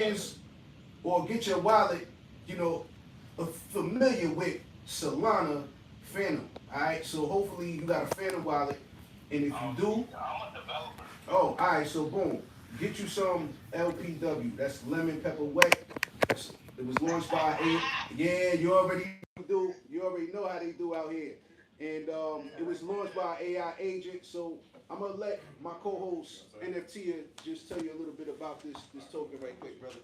is or get your wallet, you know, familiar with Solana Phantom. All right, so hopefully you got a Phantom wallet, and if you do, oh, all right, so boom, get you some LPW. That's lemon pepper wet. It was launched by yeah, you already do. You already know how they do out here, and it was launched by AI agent. So I'm gonna let my co-host NFT just tell you a little bit about this token right quick, brother.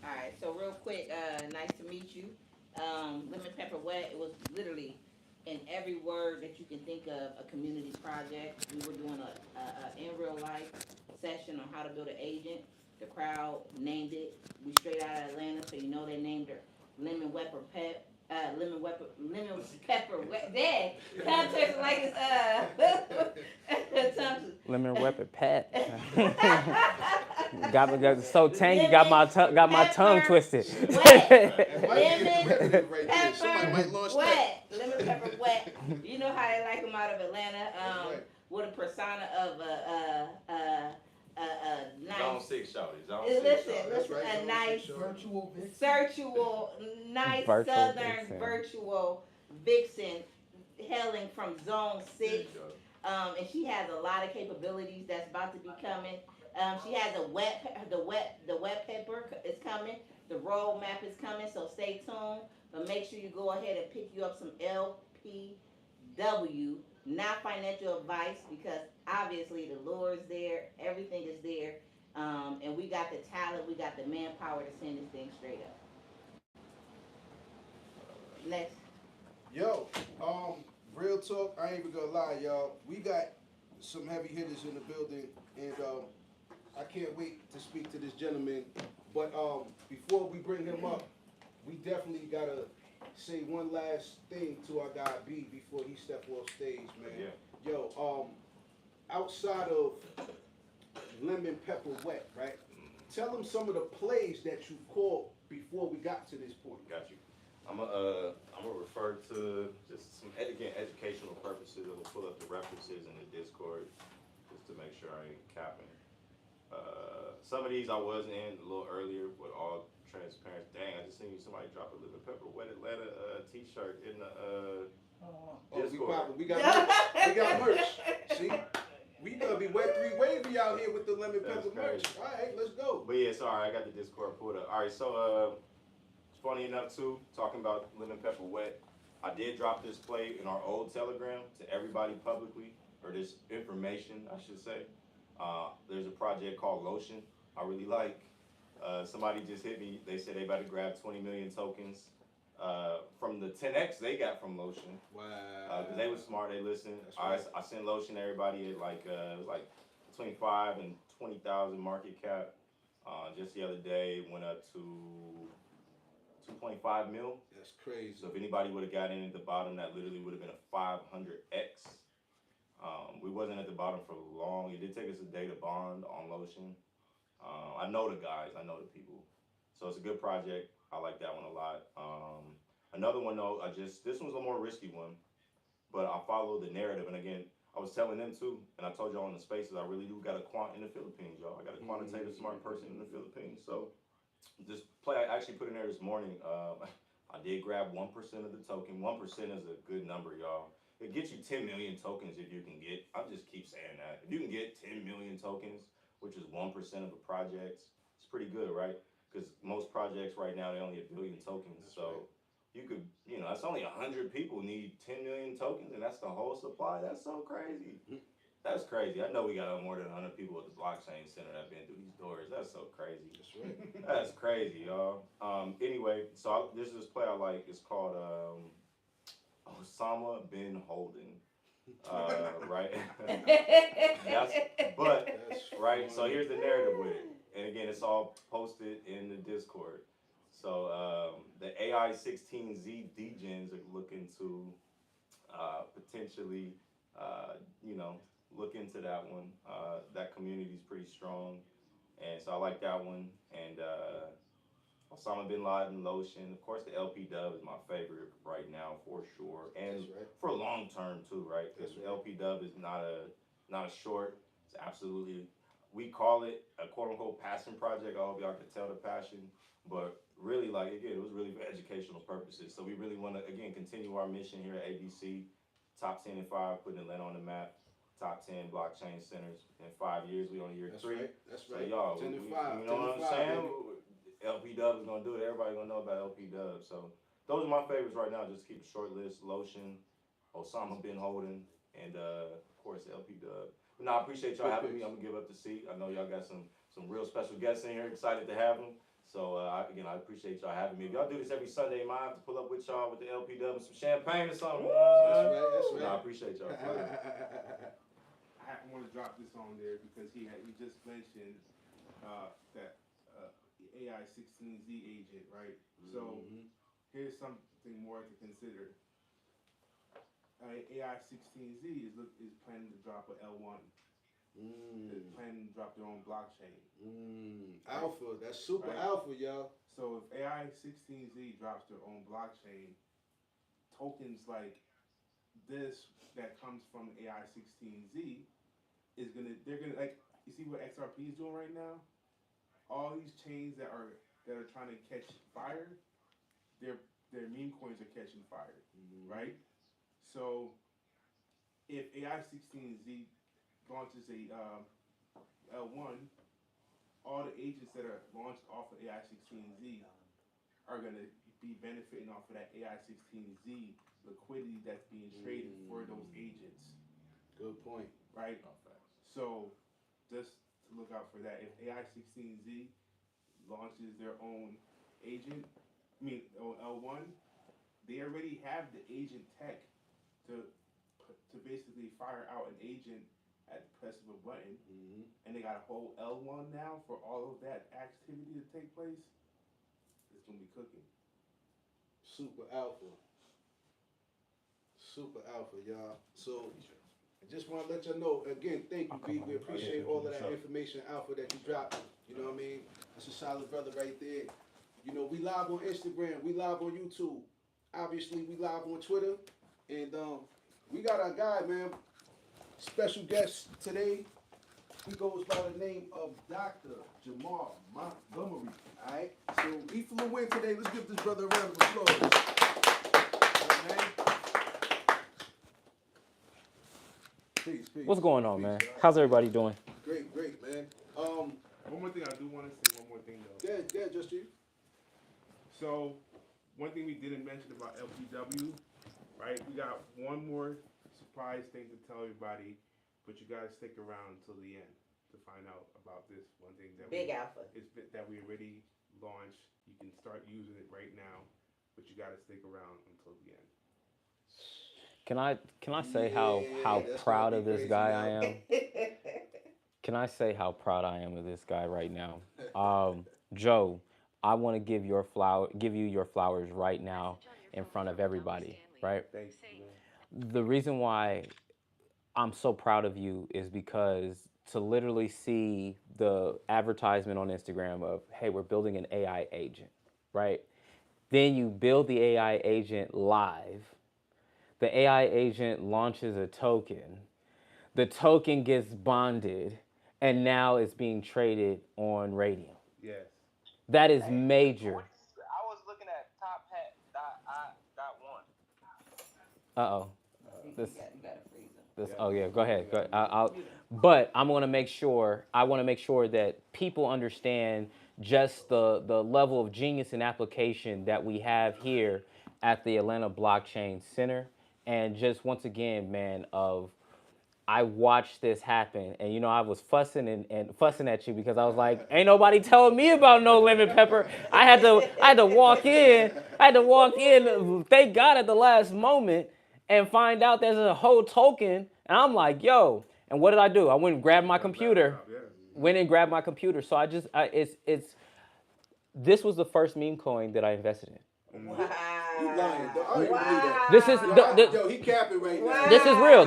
All right, so real quick, nice to meet you. Lemon Pepper Wet, it was literally in every word that you can think of a community project. We were doing a in real life session on how to build an agent. The crowd named it. We straight out of Atlanta, so you know they named her Lemon Pepper Pep. Lemon pepper wet. Dad, tongue twister like it's tongue Lemon twister. Whippet Pat. got so tangy. Got my tongue Pepper twisted. wet. That might be a Lemon derivative right there. Somebody pepper might launch that. wet. Lemon pepper wet. You know how they like them out of Atlanta. That's right. With a persona of a nice. Zone 6 shorty. Zone 6 Listen, shorty. That's listen, right. a nice Virtual vixen. virtual, nice Virtual southern vixen. virtual vixen hailing from Zone There you 6. go. And she has a lot of capabilities that's about to be coming. She has the wet pepper is coming. The roadmap is coming, so stay tuned. But make sure you go ahead and pick you up some LPW, not financial advice, because obviously the lure is there, everything is there, and we got the talent, we got the manpower to send this thing straight up. Next. Yo, real talk. I ain't even gonna lie, y'all. We got some heavy hitters in the building, and I can't wait to speak to this gentleman. But before we bring him up, we definitely gotta say one last thing to our guy B before he step off stage, man. Yeah. Yo, outside of lemon pepper wet, right? Tell them some of the plays that you caught before we got to this point. Got you. I'm gonna refer to just some educational purposes. I'm gonna pull up the references in the Discord just to make sure I ain't capping. Some of these I was in a little earlier with all transparency. Dang, I just seen somebody drop a lemon pepper wet Atlanta t-shirt in the Oh, we Discord. popping. We got merch. We got merch. See, we gonna be wet three wavy out here with the lemon That's pepper merch. crazy. All right, let's go. But yeah, sorry, I got the Discord pulled up. All right, so funny enough too, talking about lemon pepper wet. I did drop this play in our old Telegram to everybody publicly, or this information, I should say. There's a project called Lotion I really like. Somebody just hit me. They said they about to grab 20 million tokens from the 10x they got from Lotion. Wow. Because they was smart, they listened. That's right. I sent Lotion to everybody at like it was like between 5 and 20,000 market cap. Just the other day it went up to 2.5 mil. That's crazy. So if anybody would have got in at the bottom, that literally would have been a 500x. We wasn't at the bottom for long. It did take us a day to bond on Lotion. I know the guys, I know the people, so it's a good project. I like that one a lot. Another one though, this one's a more risky one, but I follow the narrative. And again, I was telling them too, and I told y'all in the spaces, I really do got a quant in the Philippines, y'all. I got a quantitative smart person in the Philippines. So this play I actually put in there this morning. I did grab 1% of the token. 1% is a good number, y'all. It gets you 10 million tokens if you can get. I just keep saying that. If you can get 10 million tokens, which is 1% of a project, it's pretty good, right? Because most projects right now they only have a billion tokens. That's So right. you could, that's only 100 people need 10 million tokens, and that's the whole supply. That's so crazy. That's crazy. I know we got more than 100 people at the blockchain center that been through these doors. That's so crazy. That's right. That's crazy, y'all. Anyway, so this is this play I like. It's called Osama bin Holden. Right? That's but That's right. So funny. here's the narrative with it, and again, it's all posted in the Discord. So the AI 16Z degens are looking to potentially, you know, look into that one. That community is pretty strong, and so I like that one. And Osama bin Laden, Lotion, of course, the LP Dub is my favorite right now for sure, and That's right. for long term too, right? That's Because right. LP Dub is not a short. It's absolutely we call it a quote unquote passion project. I hope y'all can tell the passion, but really, like again, it was really for educational purposes. So we really want to again continue our mission here at ABC, top 10 in 5, putting Atlanta on the map. Top 10 blockchain centers in 5 years. We on year That's 3. Right. That's So right. y'all, 10 we, and 5. you know 10 what and I'm 5, saying? baby. LP Dub is gonna do it. Everybody gonna know about LP Dub. So those are my favorites right now. Just keep a short list. Lotion, Osama bin Holden, and of course LP Dub. But no, I appreciate y'all having me. I'm gonna give up the seat. I know y'all got some real special guests in here. Excited to have them. So again, I appreciate y'all having me. If y'all do this every Sunday, I have to pull up with y'all with the LP Dub and some champagne or something. You know what I'm saying? That's right. No, I appreciate y'all. I want to drop this on there because he just mentioned that AI 16Z agent, right? So here's something more to consider. AI 16Z is planning to drop a L1. They're planning to drop their own blockchain. Alpha. That's super Right. alpha, y'all. So if AI 16Z drops their own blockchain, tokens like this that comes from AI 16Z they're gonna like, you see what XRP is doing right now? All these chains that are trying to catch fire, their meme coins are catching fire, right? So if AI 16Z launches a L1, all the agents that are launched off of AI 16Z are gonna be benefiting off of that AI 16Z liquidity that's being traded for those agents. Good point. Right? So just to look out for that. If AI 16Z launches their own agent, L1, they already have the agent tech to basically fire out an agent at the press of a button, and they got a whole L1 now for all of that activity to take place. It's gonna be cooking. Super alpha. Super alpha, y'all. So I just want to let y'all know again. Thank you, B. We appreciate all of that information, alpha that you dropped. You know what I mean? That's a solid brother right there. You know, we live on Instagram, we live on YouTube. Obviously, we live on Twitter, and we got our guy, man. Special guest today. He goes by the name of Dr. Jamal Montgomery. All right. So he flew in today. Let's give this brother a round of applause. All right, peace, peace. What's going on, Peace, man? all right. How's everybody doing? Great, man. One more thing, I do want to say one more thing though. Yeah, just you. So, one thing we didn't mention about LPW, right? We got one more surprise thing to tell everybody, but you gotta stick around until the end to find out about this one thing that Big Alpha. that we already launched. You can start using it right now, but you gotta stick around until the end. Can I say how that's proud gonna of be this crazy, guy yo. I am? Can I say how proud I am of this guy right now? Joe, I want to give you your flowers right now in front of everybody, right? Thank you, man. The reason why I'm so proud of you is because to literally see the advertisement on Instagram of, hey, we're building an AI agent, right? Then you build the AI agent live. The AI agent launches a token. The token gets bonded, and now it's being traded on Radium. Yes. That is major. I was looking at tophat.i.1. Uh-oh. This, You gotta freeze them. this, oh yeah, go ahead. But I want to make sure that people understand just the level of genius and application that we have here at the Atlanta Blockchain Center. And just once again, man, I watched this happen, and I was fussing and fussing at you because I was like, ain't nobody telling me about no lemon pepper. I had to walk in. Thank God at the last moment and find out there's a whole token, and I'm like, yo. And what did I do? I went and grabbed my computer. So this was the first meme coin that I invested in. Wow. You lying, though. I don't even believe that. This is Yo, he capping right now. Wow. This is real.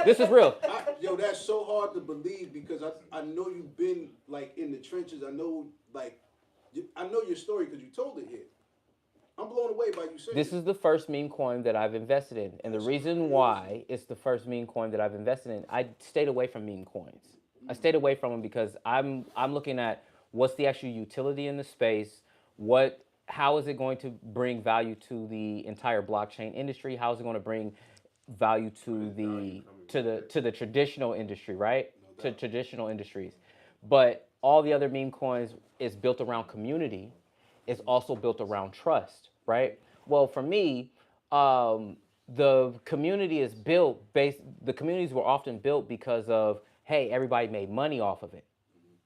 This is real. Yo, that's so hard to believe because I know you've been like in the trenches. I know your story because you told it here. I'm blown away by you saying This is the first meme coin that I've invested in. And the reason why it's the first meme coin that I've invested in, I stayed away from meme coins. I stayed away from them because I'm looking at what's the actual utility in the space, what how is it going to bring value to the entire blockchain industry? How is it going to bring value What to is value the coming to with the it? to the traditional industry, right? No To doubt. traditional industries. But all the other meme coins is built around community, is also built around trust, right? Well, for me, the community is built based. The communities were often built because of, hey, everybody made money off of it,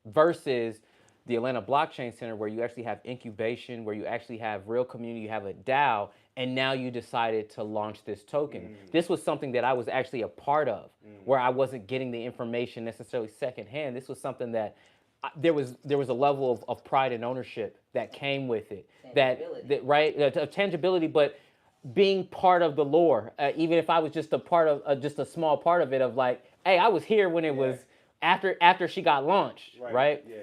versus the Atlanta Blockchain Center, where you actually have incubation, where you actually have real community, you have a DAO, and now you decided to launch this token. This was something that I was actually a part of, where I wasn't getting the information necessarily secondhand. This was something that there was a level of pride and ownership that came with it. Tangibility. That right, tangibility, but being part of the lore, even if I was just a part of just a small part of it, of like, hey, I was here when it Yeah. was after she got launched, right? Yeah.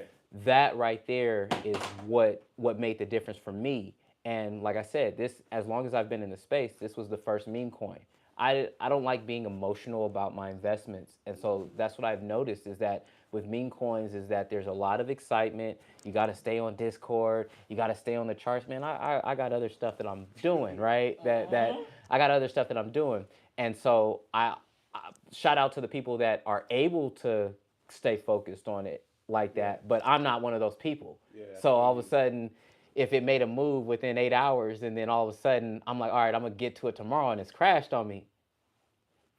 That right there is what made the difference for me. And like I said, this, as long as I've been in the space, this was the first meme coin. I don't like being emotional about my investments, and so that's what I've noticed is that with meme coins is that there's a lot of excitement. You got to stay on Discord. You got to stay on the charts, man. I got other stuff that I'm doing, right? That I got other stuff that I'm doing, and so I shout out to the people that are able to stay focused on it like that. But I'm not one of those people. Yeah, I So feel all of you. a sudden, if it made a move within 8 hours, and then all of a sudden I'm like, all right, I'm gonna get to it tomorrow, and it's crashed on me,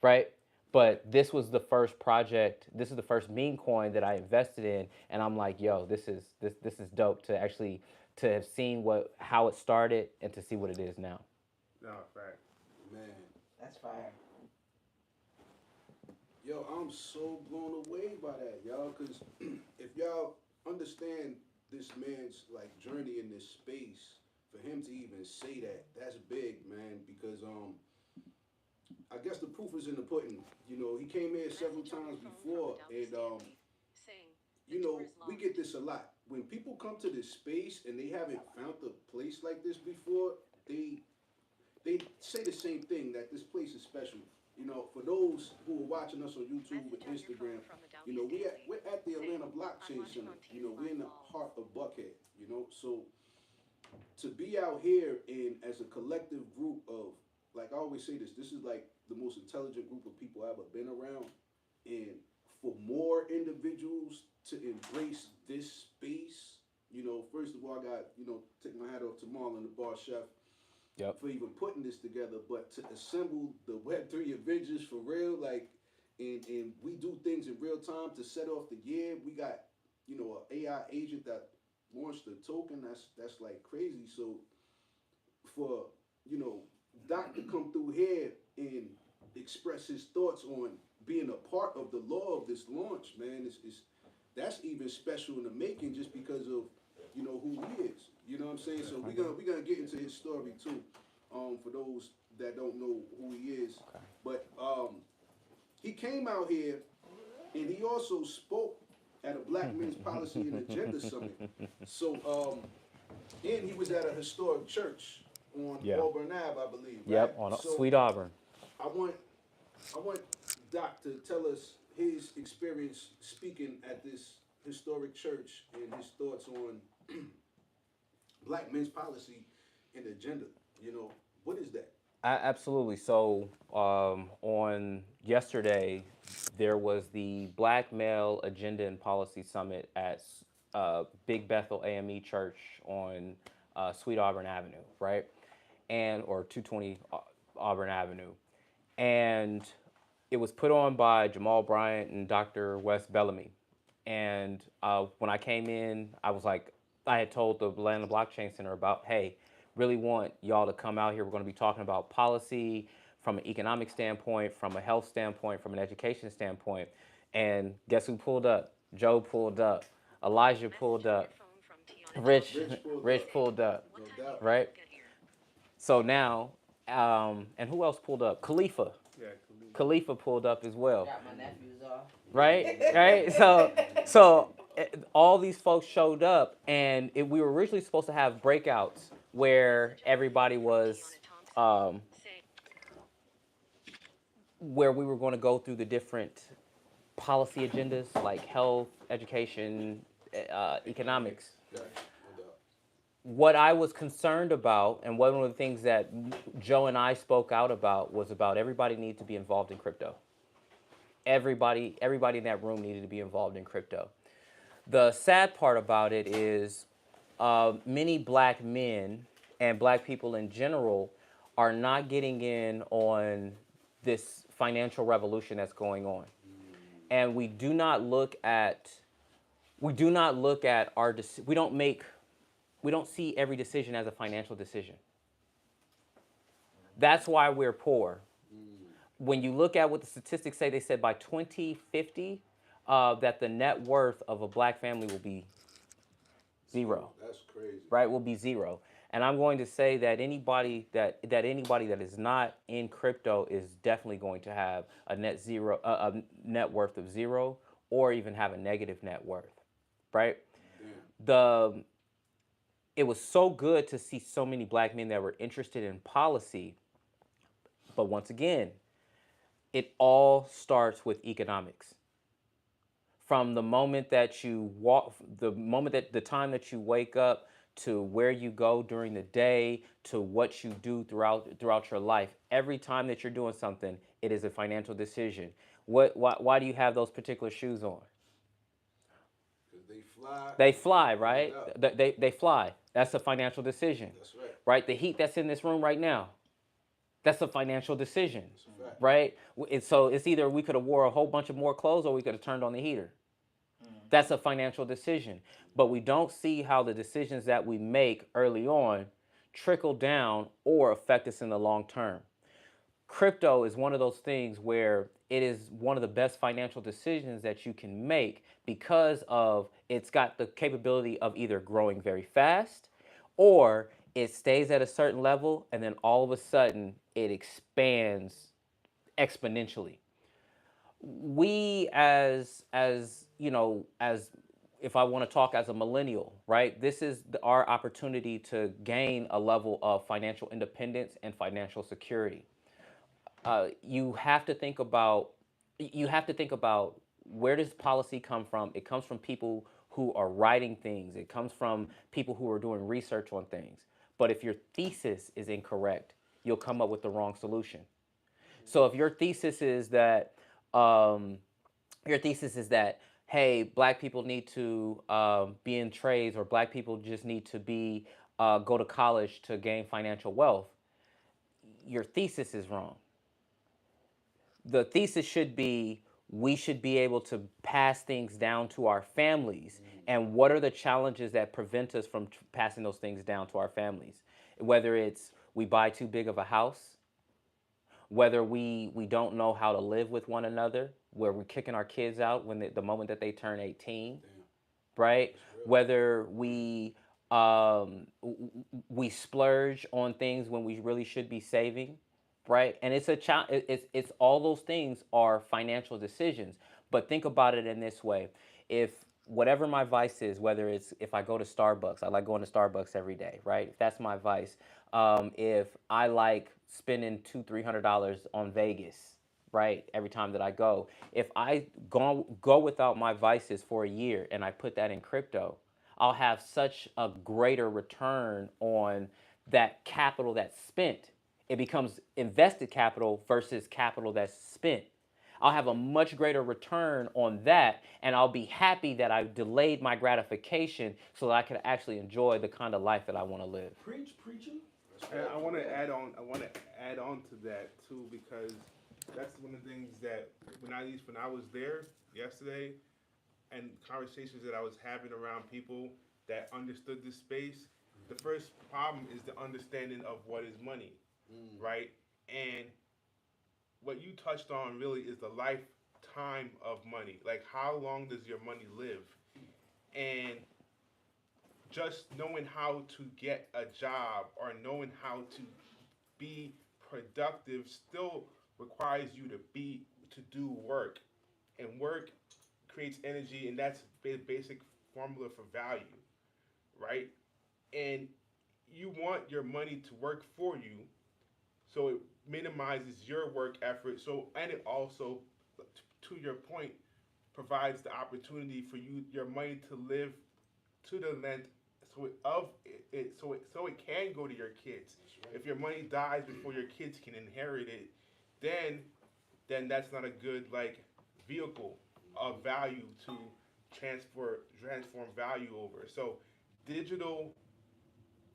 right? Right. But this was the first project. This is the first meme coin that I invested in, and I'm like, yo, this is dope to actually to have seen what how it started and to see what it is now. No, fact. Man, That's fire. yo, I'm so blown away by that, y'all. Cause if y'all understand this man's like journey in this space, for him to even say that, that's big, man. Because I guess the proof is in the pudding. You know, he came here several times before, and you know, we get this a lot. When people come to this space and they haven't found a place like this before, they they say the same thing, that this place is special. You know, for those who are watching us on YouTube and Instagram, you know, we're at the Atlanta Blockchain Center. You know, we're in the heart of Buckhead. You know, so to be out here and as a collective group of, like I always say this is like the most intelligent group of people I've ever been around, and for more individuals to embrace this space, you know, first of all, I got, you know, take my hat off to Marlon, the bar chef, Yep. for even putting this together, but to assemble the Web3 Avengers for real, like, and we do things in real time to set off the year. We got, you know, an AI agent that launched the token. That's like crazy. So for, you know, Doc to come through here and express his thoughts on being a part of the law of this launch, man, is that's even special in the making, just because of, you know, who he is. You know what I'm saying? So we're gonna get into his story too. For those that don't know who he is, but he came out here and he also spoke at a Black Men's Policy and Agenda Summit. So and he was at a historic church on Yeah. Auburn Ave, I believe. Yep. Right? On So Sweet Auburn. I want I want Doc to tell us his experience speaking at this historic church and his thoughts on Black men's policy and agenda. You know, what is that? Absolutely. So on yesterday, there was the Black Male Agenda and Policy Summit at Big Bethel AME Church on Sweet Auburn Avenue, right? And or 220 Auburn Avenue, and it was put on by Jamal Bryant and Dr. Wes Bellamy. And when I came in, I was like, I had told the Atlanta Blockchain Center about, hey, really want y'all to come out here. We're going to be talking about policy from an economic standpoint, from a health standpoint, from an education standpoint. And guess who pulled up? Joe pulled up. Elijah pulled up. Rich, Rich pulled Rich up, pulled up, no doubt. right? So now, and who else pulled up? Khalifa. Yeah, Khalifa pulled up as well, Drop my nephews off. right? Right. So all these folks showed up, and we were originally supposed to have breakouts where everybody was, where we were going to go through the different policy agendas like health, education, economics. Right, no doubt. What I was concerned about, and one of the things that Joe and I spoke out about, was about everybody needs to be involved in crypto. Everybody in that room needed to be involved in crypto. The sad part about it is many black men and black people in general are not getting in on this financial revolution that's going on. And we don't see every decision as a financial decision. That's why we're poor. When you look at what the statistics say, they said by 2050 that the net worth of a black family will be zero. That's crazy. Right? Will be zero. And I'm going to say that anybody that is not in crypto is definitely going to have a net worth of zero, or even have a negative net worth. Right? It was so good to see so many black men that were interested in policy. But once again, it all starts with economics. From the moment that you walk, the time that you wake up, to where you go during the day, to what you do throughout your life. Every time that you're doing something, it is a financial decision. Why do you have those particular shoes on? Because they fly. They fly, right? They fly. That's a financial decision. That's right. Right? The heat that's in this room right now, that's a financial decision. That's a fact. Right? So it's either we could have wore a whole bunch of more clothes, or we could have turned on the heater. That's a financial decision. But we don't see how the decisions that we make early on trickle down or affect us in the long term. Crypto is one of those things where it is one of the best financial decisions that you can make, because of it's got the capability of either growing very fast, or it stays at a certain level and then all of a sudden it expands exponentially. We as you know, as if I want to talk as a millennial, right? This is our opportunity to gain a level of financial independence and financial security. You have to think about where does policy come from? It comes from people who are writing things. It comes from people who are doing research on things. But if your thesis is incorrect, you'll come up with the wrong solution. So if um, your thesis is that, hey, black people need to be in trades, or black people just need to be go to college to gain financial wealth, your thesis is wrong. The thesis should be, we should be able to pass things down to our families. And what are the challenges that prevent us from passing those things down to our families? Whether it's we buy too big of a house, whether we don't know how to live with one another, where we're kicking our kids out when the moment that they turn 18. Damn. Right? Whether we splurge on things when we really should be saving, right? And it's all those things are financial decisions. But think about it in this way: if whatever my vice is, whether it's if I go to Starbucks, I like going to Starbucks every day, right? If that's my vice. If I like spending $200-300 on Vegas, right, every time that I go, if I go without my vices for a year and I put that in crypto, I'll have such a greater return on that capital that's spent. It becomes invested capital versus capital that's spent. I'll have a much greater return on that, and I'll be happy that I delayed my gratification so that I could actually enjoy the kind of life that I want to live. Preacher. And I want to add on. I want to add on to that too, because that's one of the things that when I was there yesterday, and conversations that I was having around people that understood this space, the first problem is the understanding of what is money, right? And what you touched on really is the lifetime of money. Like, how long does your money live? And just knowing how to get a job or knowing how to be productive still requires you to do work, and work creates energy, and that's basic formula for value, right? And you want your money to work for you, so it minimizes your work effort. So, and it also, to your point, provides the opportunity for your money to live to the length so it can go to your kids. Right. If your money dies before your kids can inherit it, then that's not a good like vehicle of value to transform value over. So digital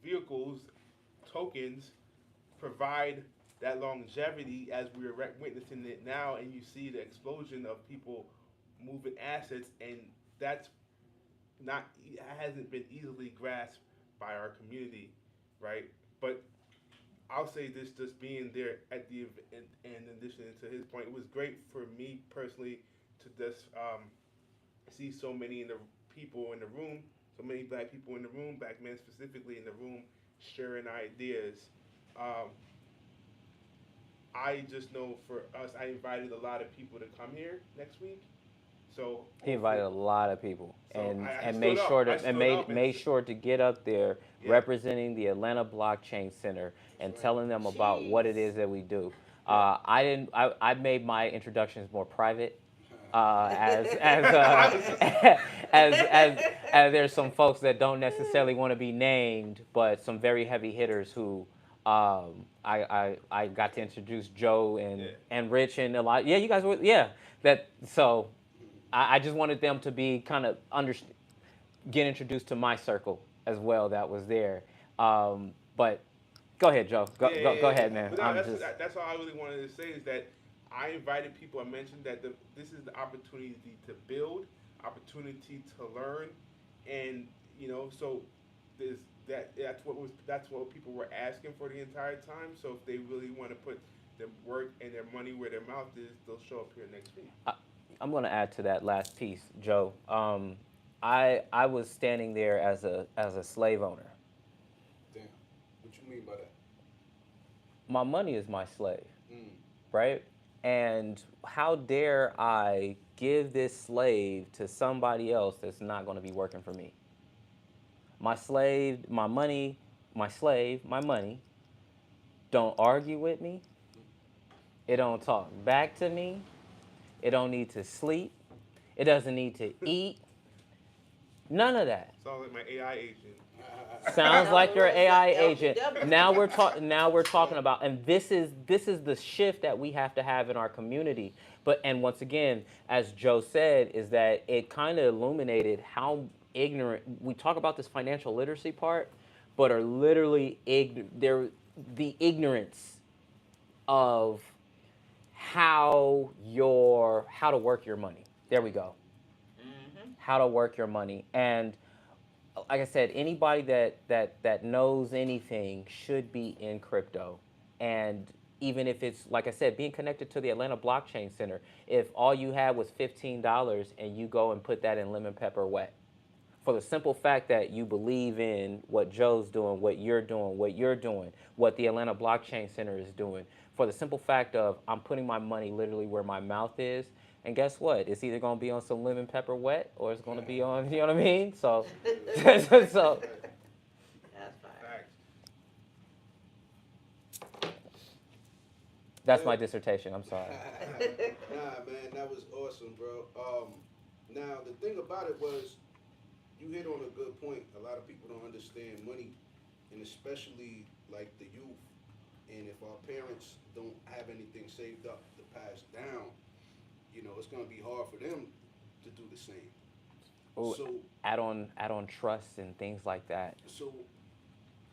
vehicles, tokens provide that longevity as we're witnessing it now, and you see the explosion of people moving assets, and that's not hasn't been easily grasped by our community, right? But I'll say this: just being there at the event, and in addition to his point, it was great for me personally to just see so many in the people in the room, so many black people in the room, black men specifically in the room, sharing ideas. Um, I just know for us, I invited a lot of people to come here next week. So He invited a lot of people, So and I and stood made up. sure I to stood and made up and made sure to get up there Yeah. representing the Atlanta Blockchain Center and right. telling them about what it is that we do. I didn't. I made my introductions more private. As there's some folks that don't necessarily want to be named, but some very heavy hitters who I got to introduce Joe and Rich and a lot. Yeah, you guys were that so. I just wanted them to be kind of get introduced to my circle as well that was there. But go ahead, Joe. Go ahead, man. But no, I'm that's just that's all I really wanted to say is that I invited people. I mentioned that this is the opportunity to build, opportunity to learn, and so there's that's what people were asking for the entire time. So if they really want to put their work and their money where their mouth is, they'll show up here next week. I'm going to add to that last piece, Joe. I was standing there as a slave owner. Damn. What you mean by that? My money is my slave, Mm. right? And how dare I give this slave to somebody else that's not going to be working for me? My slave, my money, my slave, my money don't argue with me. It don't talk back to me. It don't need to sleep. It doesn't need to eat. None of that. Sounds like my AI agent. Sounds like your AI agent. LPW. Now we're talking. Now we're talking about, and this is the shift that we have to have in our community. But and once again, as Joe said, is that it kind of illuminated how ignorant we talk about this financial literacy part, but are literally they're the ignorance of how to work your money. There we go. How to work your money. And like I said, anybody that knows anything should be in crypto. And even if it's, like I said, being connected to the Atlanta Blockchain Center, if all you had was $15 and you go and put that in lemon pepper wet, for the simple fact that you believe in what Joe's doing, what you're doing, what the Atlanta Blockchain Center is doing, for the simple fact of I'm putting my money literally where my mouth is, and guess what? It's either going to be on some lemon pepper wet or it's going to be on, you know what I mean? So, so That's fine. Facts. that's my dissertation. I'm sorry. Nah, man, that was awesome, bro. Now the thing about it was, you hit on a good point. A lot of people don't understand money, and especially like the youth. And if our parents don't have anything saved up to pass down, it's gonna be hard for them to do the same. Ooh, So, add on trust and things like that. so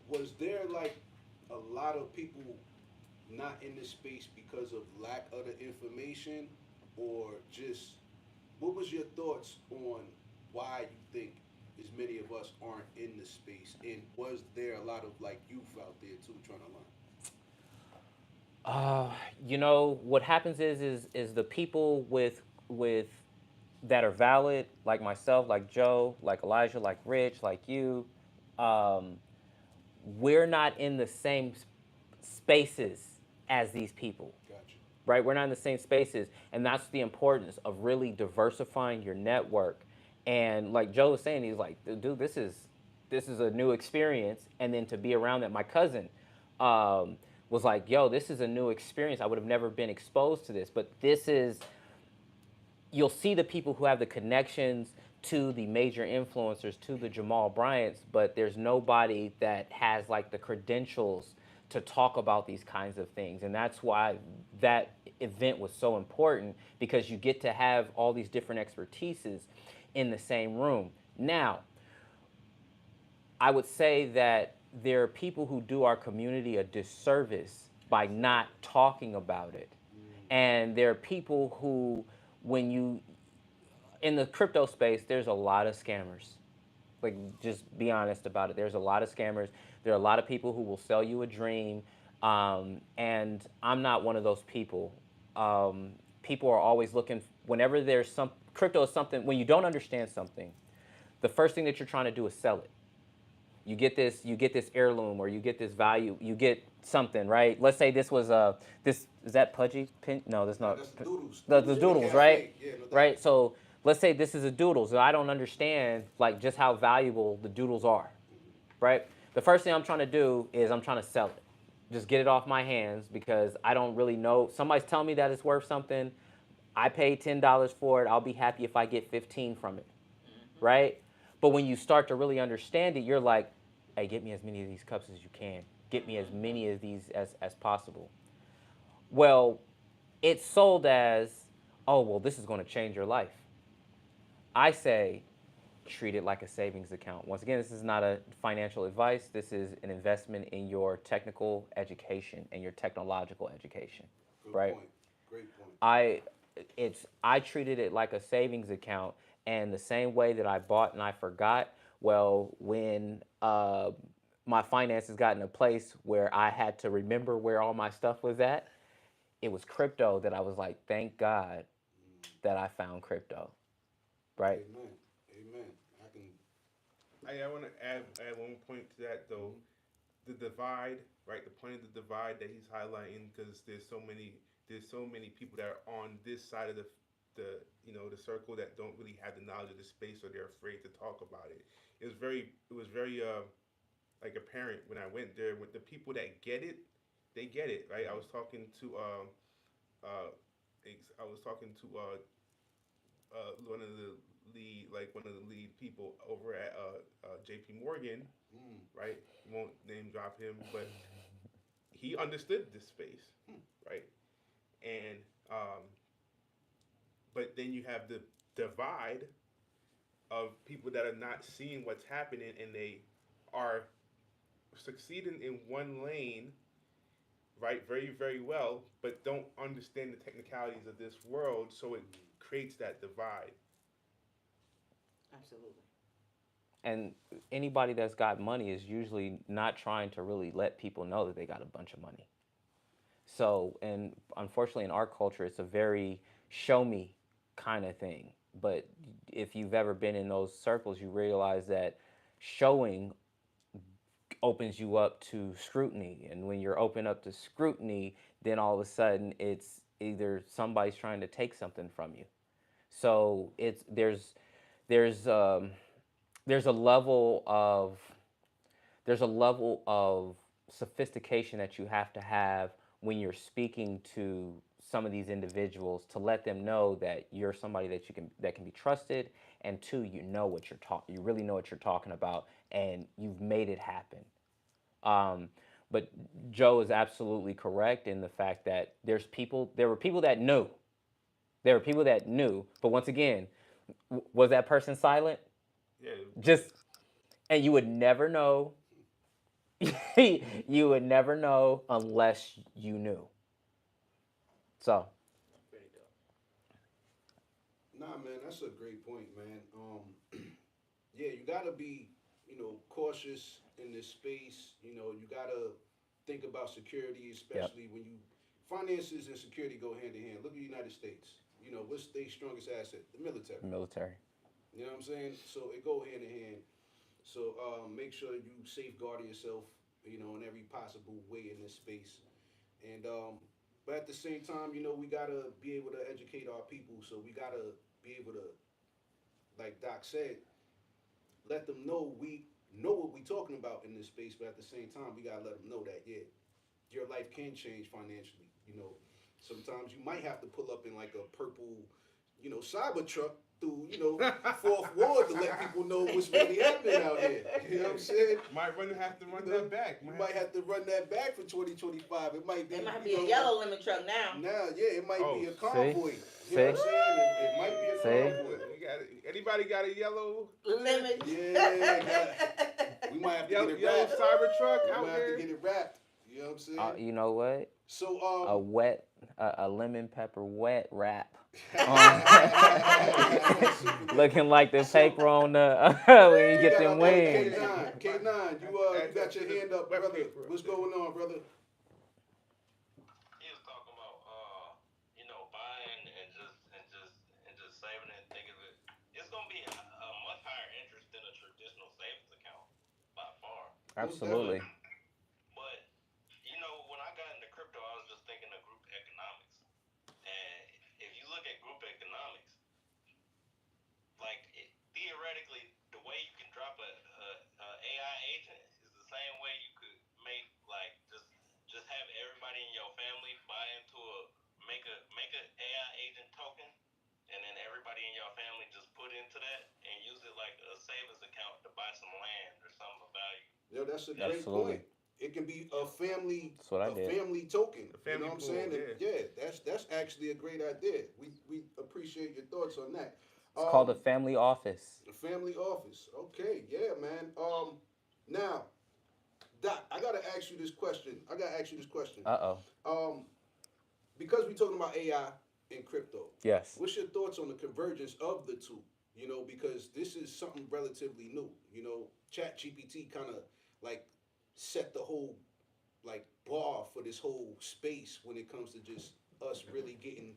was there like a lot of people not in this space because of lack of the information, or just what was your thoughts on why you think as many of us aren't in the space, and was there a lot of like youth out there too trying to learn? What happens is the people with that are valid, like myself, like Joe, like Elijah, like Rich, like you, we're not in the same spaces as these people. Gotcha. Right? We're not in the same spaces, and that's the importance of really diversifying your network. And like Joe was saying, he's like, dude, this is a new experience, and then to be around that, my cousin was like, yo, this is a new experience. I would have never been exposed to this, but this is you'll see the people who have the connections to the major influencers, to the Jamal Bryants, but there's nobody that has like the credentials to talk about these kinds of things. And that's why that event was so important, because you get to have all these different expertises in the same room. Now, I would say that there are people who do our community a disservice by not talking about it. And there are people who, when you, in the crypto space, there's a lot of scammers. Like, just be honest about it. There's a lot of scammers. There are a lot of people who will sell you a dream. And I'm not one of those people. People are always looking, whenever there's some, crypto is something, when you don't understand something, the first thing that you're trying to do is sell it. You get this heirloom, or you get this value, you get something, right? Let's say this was this is that pudgy pin? No, that's not. That's the doodles. The doodles, right? Yeah, no doubt. Right. So let's say this is a doodles, and I don't understand like just how valuable the doodles are, right? The first thing I'm trying to do is I'm trying to sell it, just get it off my hands, because I don't really know. Somebody's telling me that it's worth something. I paid $10 for it. I'll be happy if I get 15 from it, right? But when you start to really understand it, you're like, hey, get me as many of these cups as you can. Get me as many of these as possible. Well, it's sold as, oh, well, this is going to change your life. I say, treat it like a savings account. Once again, this is not a financial advice. This is an investment in your technical education and your technological education, Good right? point. Great point. I treated it like a savings account, and the same way that I bought and I forgot. Well, when my finances got in a place where I had to remember where all my stuff was at, it was crypto that I was like, thank God that I found crypto, right? Amen. Amen. I can. I want to add one point to that though. The divide, right? The point of the divide that he's highlighting, because there's so many people that are on this side of the circle that don't really have the knowledge of the space, or they're afraid to talk about it. It was very like apparent when I went there. With the people that get it, they get it, right? Uh I was talking to one of the lead people over at JP Morgan, Mm, right? Won't name drop him, but he understood this space, right? And but then you have the divide of people that are not seeing what's happening, and they are succeeding in one lane, right, very very well, but don't understand the technicalities of this world, so it creates that divide. Absolutely. And anybody that's got money is usually not trying to really let people know that they got a bunch of money. So, and unfortunately, in our culture, it's a very show me kind of thing. But if you've ever been in those circles, you realize that showing opens you up to scrutiny. And when you're open up to scrutiny, then all of a sudden it's either somebody's trying to take something from you. So it's there's there's a level of there's a level of sophistication that you have to have when you're speaking to some of these individuals, to let them know that you're somebody that can be trusted, and two, you really know what you're talking about, and you've made it happen. um, but Joe is absolutely correct in the fact that there were people that knew, but once again, was that person silent? Yeah, Just, and you would never know. You would never know unless you knew. So, Very dope. Nah, man, that's a great point, man. Yeah, you gotta be, cautious in this space. You gotta think about security, yep, especially when you finances and security go hand in hand. Look at the United States. What's their strongest asset? The military. military. You know what I'm saying? So it go hand in hand. So make sure you safeguard yourself, in every possible way in this space. And but at the same time, we gotta be able to educate our people. So we gotta be able to, like Doc said, let them know we know what we talking about in this space. But at the same time, we gotta let them know that, yeah, your life can change financially. Sometimes you might have to pull up in like a purple Cybertruck through, Fourth Ward to let people know what's really happening out here. You know what I'm saying? Might have to run You know, that back. You might have to run that back for 2025. It might be. It might be a yellow lemon truck now. Now, yeah, it might be a See? convoy. You know what I'm saying? It might be a See? convoy. Anybody got a yellow Lemon. Yeah, we might have to get it yellow wrapped. Cybertruck We out might have there? to get it wrapped. You know what I'm saying? You know what? So, A lemon pepper wet wrap. Looking like the paper on the when you get them wings. K9, you got your hand up, brother. What's going on, brother? He was talking about buying and just saving and thinking of it. It's gonna be a much higher interest than a traditional savings account by far. Absolutely. But when I got into crypto, I was just thinking of group economics. And if you look at group economics, theoretically, the way you can drop a AI agent is the same way you could make just have everybody in your family buy into make a AI agent token, and then everybody in your family just put into that and use it like a savings account to buy some land or something of value. Yo, that's a great Absolutely. point. It can be a family, That's what I did. family token. A family you know what I'm pool, saying? yeah. That's actually a great idea. We appreciate your thoughts on that. It's called a family office. The family office. Okay, yeah, man. Now, Doc, I gotta ask you this question. Uh-oh. Because we're talking about AI and crypto. Yes. What's your thoughts on the convergence of the two? Because this is something relatively new. Chat GPT kind of like set the whole like bar for this whole space when it comes to just us really getting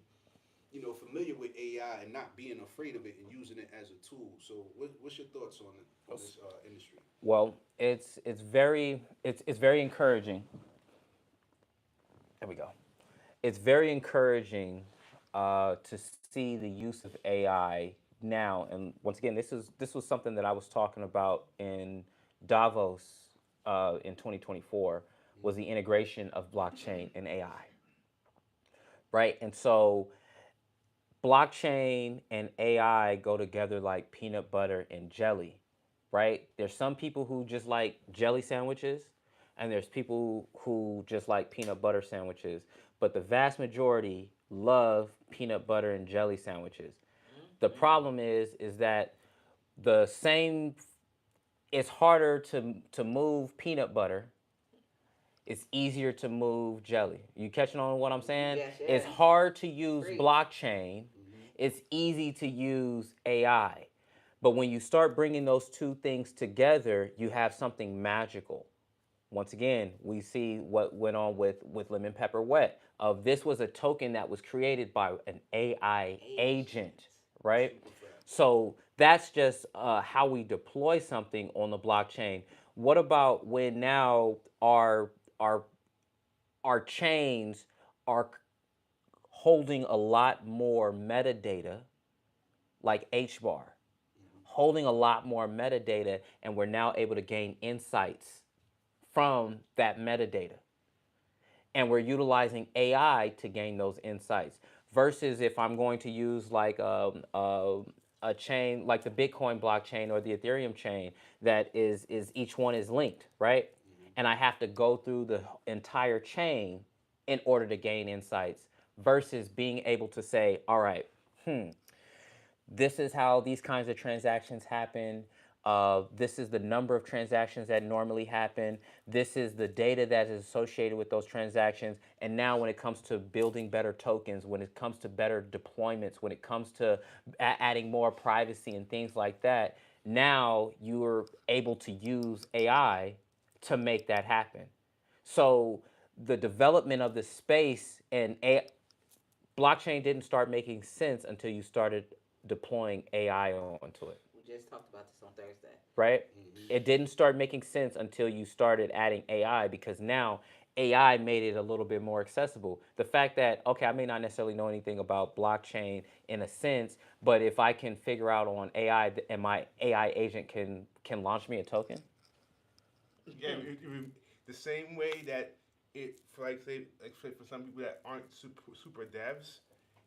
familiar with AI and not being afraid of it and using it as a tool. So what's your thoughts on this industry? Well, it's very encouraging. There we go. It's very encouraging to see the use of AI now. And once again, this was something that I was talking about in Davos in 2024 was the integration of blockchain and AI. Right? And so blockchain and AI go together like peanut butter and jelly, right? There's some people who just like jelly sandwiches, and there's people who just like peanut butter sandwiches. But the vast majority love peanut butter and jelly sandwiches. The problem is that the same. It's harder to move peanut butter. It's easier to move jelly. You catching on what I'm saying? Yes, yes. It's hard to use Agreed. blockchain. It's easy to use AI. But when you start bringing those two things together, you have something magical. Once again, we see what went on with Lemon Pepper Wet. This was a token that was created by an AI agent, right? So that's just how we deploy something on the blockchain. What about when now our chains are holding a lot more metadata, like HBAR, holding a lot more metadata, and we're now able to gain insights from that metadata. And we're utilizing AI to gain those insights. Versus if I'm going to use like a chain like the Bitcoin blockchain or the Ethereum chain that is each one is linked, right? And I have to go through the entire chain in order to gain insights versus being able to say, all right, this is how these kinds of transactions happen. This is the number of transactions that normally happen. This is the data that is associated with those transactions. And now when it comes to building better tokens, when it comes to better deployments, when it comes to adding more privacy and things like that, now you're able to use AI to make that happen. So the development of the space and blockchain didn't start making sense until you started deploying AI onto it. We just talked about this on Thursday. Right? It didn't start making sense until you started adding AI because now AI made it a little bit more accessible. The fact that, okay, I may not necessarily know anything about blockchain in a sense, but if I can figure out on AI and my AI agent can launch me a token. Yeah, the same way that for for some people that aren't super devs,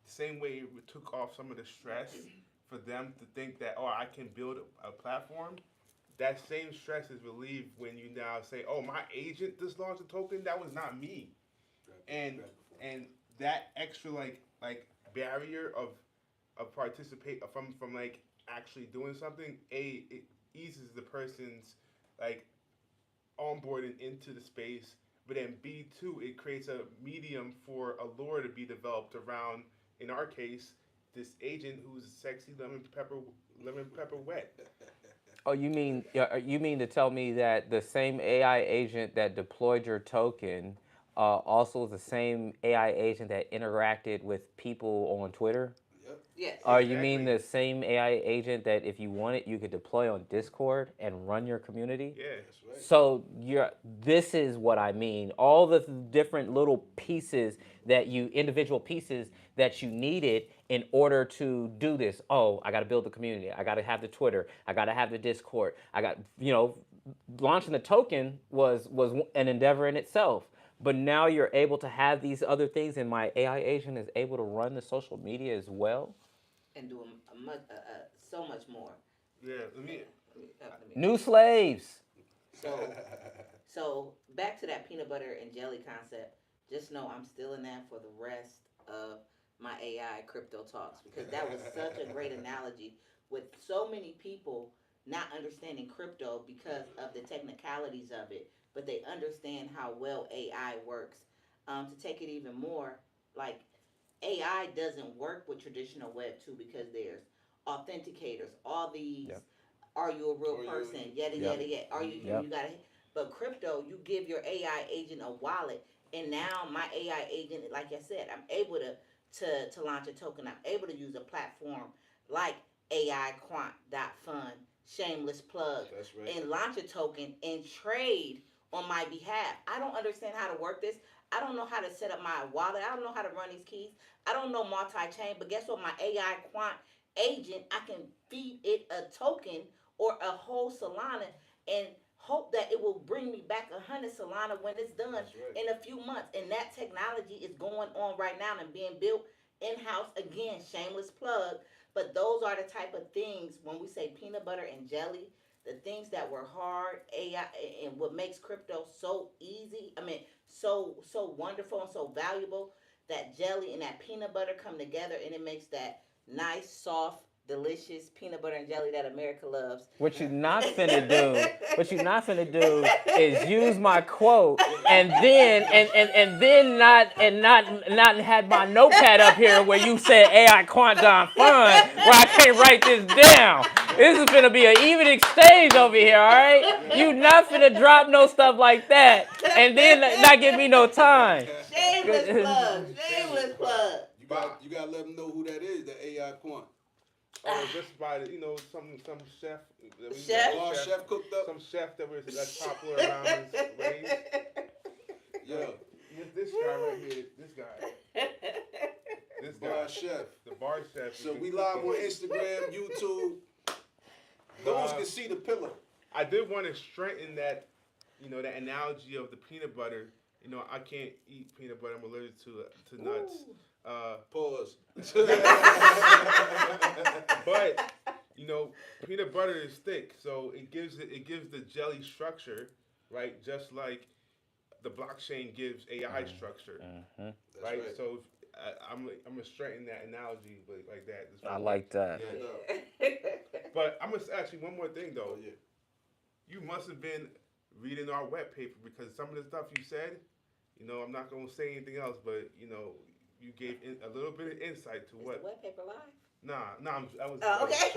same way it took off some of the stress for them to think that, oh, I can build a platform. That same stress is relieved when you now say, oh, my agent just launched a token. That was not me. And and that extra like barrier of participate from like actually doing something, it eases the person's like onboarding into the space. But then B2, it creates a medium for a lore to be developed around, in our case, this agent who's sexy lemon pepper wet. Oh, you mean to tell me that the same AI agent that deployed your token also is the same AI agent that interacted with people on Twitter? Yep. Yes. Or you mean Exactly. the same AI agent that if you wanted, you could deploy on Discord and run your community? Yeah. That's right. So this is what I mean. All the different little pieces individual pieces that you needed in order to do this. Oh, I got to build the community. I got to have the Twitter. I got to have the Discord. I got, launching the token was an endeavor in itself. But now you're able to have these other things, and my AI agent is able to run the social media as well. And do so much more. Yeah. Let me. New slaves. So, so back to that peanut butter and jelly concept. Just know I'm still in that for the rest of my AI crypto talks because that was such a great analogy with so many people not understanding crypto because of the technicalities of it, but they understand how well AI works. To take it even more, like AI doesn't work with traditional Web 2 because there's authenticators, all these Yep. are you a real Are you- person? Yada Yep. yada yada. Are you Yep. you gotta but crypto, you give your AI agent a wallet and now my AI agent, like I said, I'm able to launch a token. I'm able to use a platform like AI Quant.fund, shameless plug, That's right. and launch a token and trade on my behalf. I don't understand how to work this. I don't know how to set up my wallet. I don't know how to run these keys. I don't know multi-chain, but guess what? My AI Quant agent, I can feed it a token or a whole Solana and hope that it will bring me back 100 Solana when it's done That's right. in a few months. And that technology is going on right now and being built in-house. Again, shameless plug. But those are the type of things when we say peanut butter and jelly, the things that were hard, AI, and what makes crypto so easy. I mean, so wonderful and so valuable. That jelly and that peanut butter come together and it makes that nice, soft, delicious peanut butter and jelly that America loves. What you not finna do, is use my quote and then not had my notepad up here where you said AI Quant Don Fun where I can't write this down. This is finna be an even exchange over here, all right? You not finna drop no stuff like that and then not give me no time. Shameless plug. Shameless plug. You gotta let them know who that is. The AI Quant. Oh, just by some chef. Chef? Oh, chef cooked up. Some chef that was popular around his race. Yeah. This guy right here. This guy. This guy. Bar chef. The bar chef. So we live on Instagram, YouTube. Those can see the pillar. I did want to strengthen that, that analogy of the peanut butter. I can't eat peanut butter. I'm allergic to nuts. Pause. But peanut butter is thick, so it gives the jelly structure, right? Just like the blockchain gives AI structure, Mm-hmm. right? right. So I'm gonna straighten that analogy like that. I like that. Yeah, no. But I'm gonna ask you one more thing though. Oh, yeah. You must have been reading our web paper because some of the stuff you said, I'm not gonna say anything else, but you gave a little bit of insight to Is what. the wet paper live? Nah, I was. Oh, okay.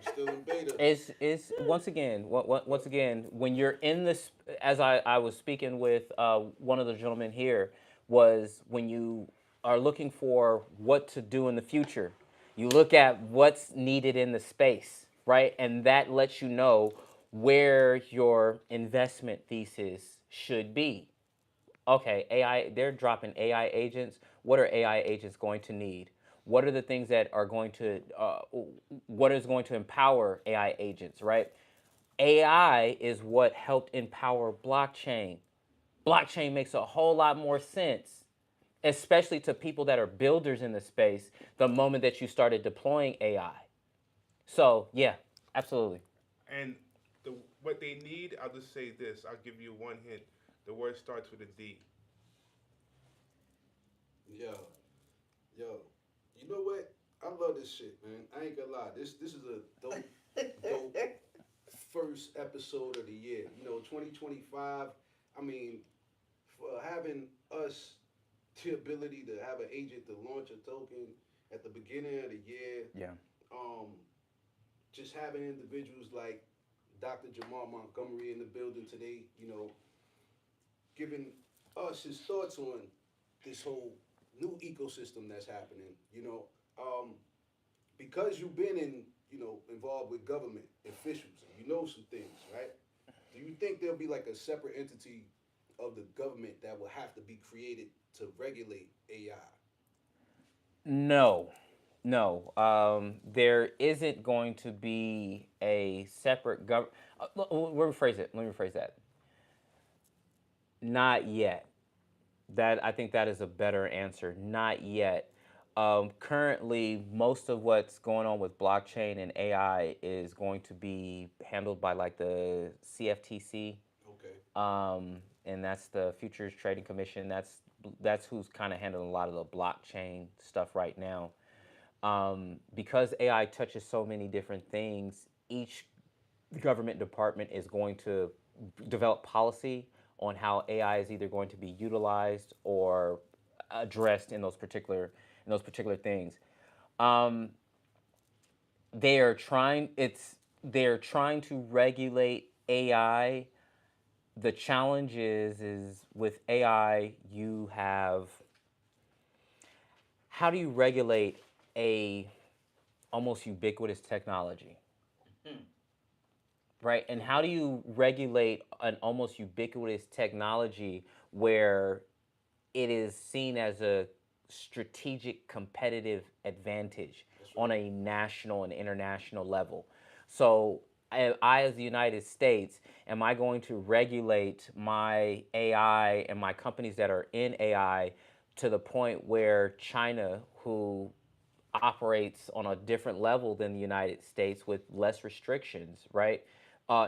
We're still in beta. It's once again when you're in this, as I was speaking with one of the gentlemen here, was when you are looking for what to do in the future, you look at what's needed in the space, right, and that lets you know where your investment thesis should be. Okay, AI, they're dropping AI agents. What are AI agents going to need? What are the things that are going to, what is going to empower AI agents, right? AI is what helped empower blockchain. Blockchain makes a whole lot more sense especially to people that are builders in the space, the moment that you started deploying AI. So yeah, absolutely. And the what they need, I'll just say this. I'll give you one hint. The word starts with a D. Yo, yo. You know what? I love this shit, man. I ain't gonna lie. This is a dope first episode of the year. 2025. I mean, for having us the ability to have an agent to launch a token at the beginning of the year, Yeah. um, just having individuals like Dr. Jamal Montgomery in the building today, giving us his thoughts on this whole new ecosystem that's happening, um, because you've been involved with government officials and you know some things, right? Do you think there'll be like a separate entity of the government that will have to be created to regulate AI? No, no. There isn't going to be a separate government. Let me rephrase it. Let me rephrase that. Not yet. That I think that is a better answer. Not yet. Currently, most of what's going on with blockchain and AI is going to be handled by like the CFTC, Okay. and that's the Futures Trading Commission. That's who's kind of handling a lot of the blockchain stuff right now. Because AI touches so many different things, each government department is going to develop policy on how AI is either going to be utilized or addressed in those particular things. Um, they are trying it's they're trying to regulate AI. The challenge is with AI you have, how do you regulate a almost ubiquitous technology, right? And how do you regulate an almost ubiquitous technology where it is seen as a strategic competitive advantage That's on right. a national and international level? So, I, as the United States, am I going to regulate my AI and my companies that are in AI to the point where China, who operates on a different level than the United States with less restrictions, right?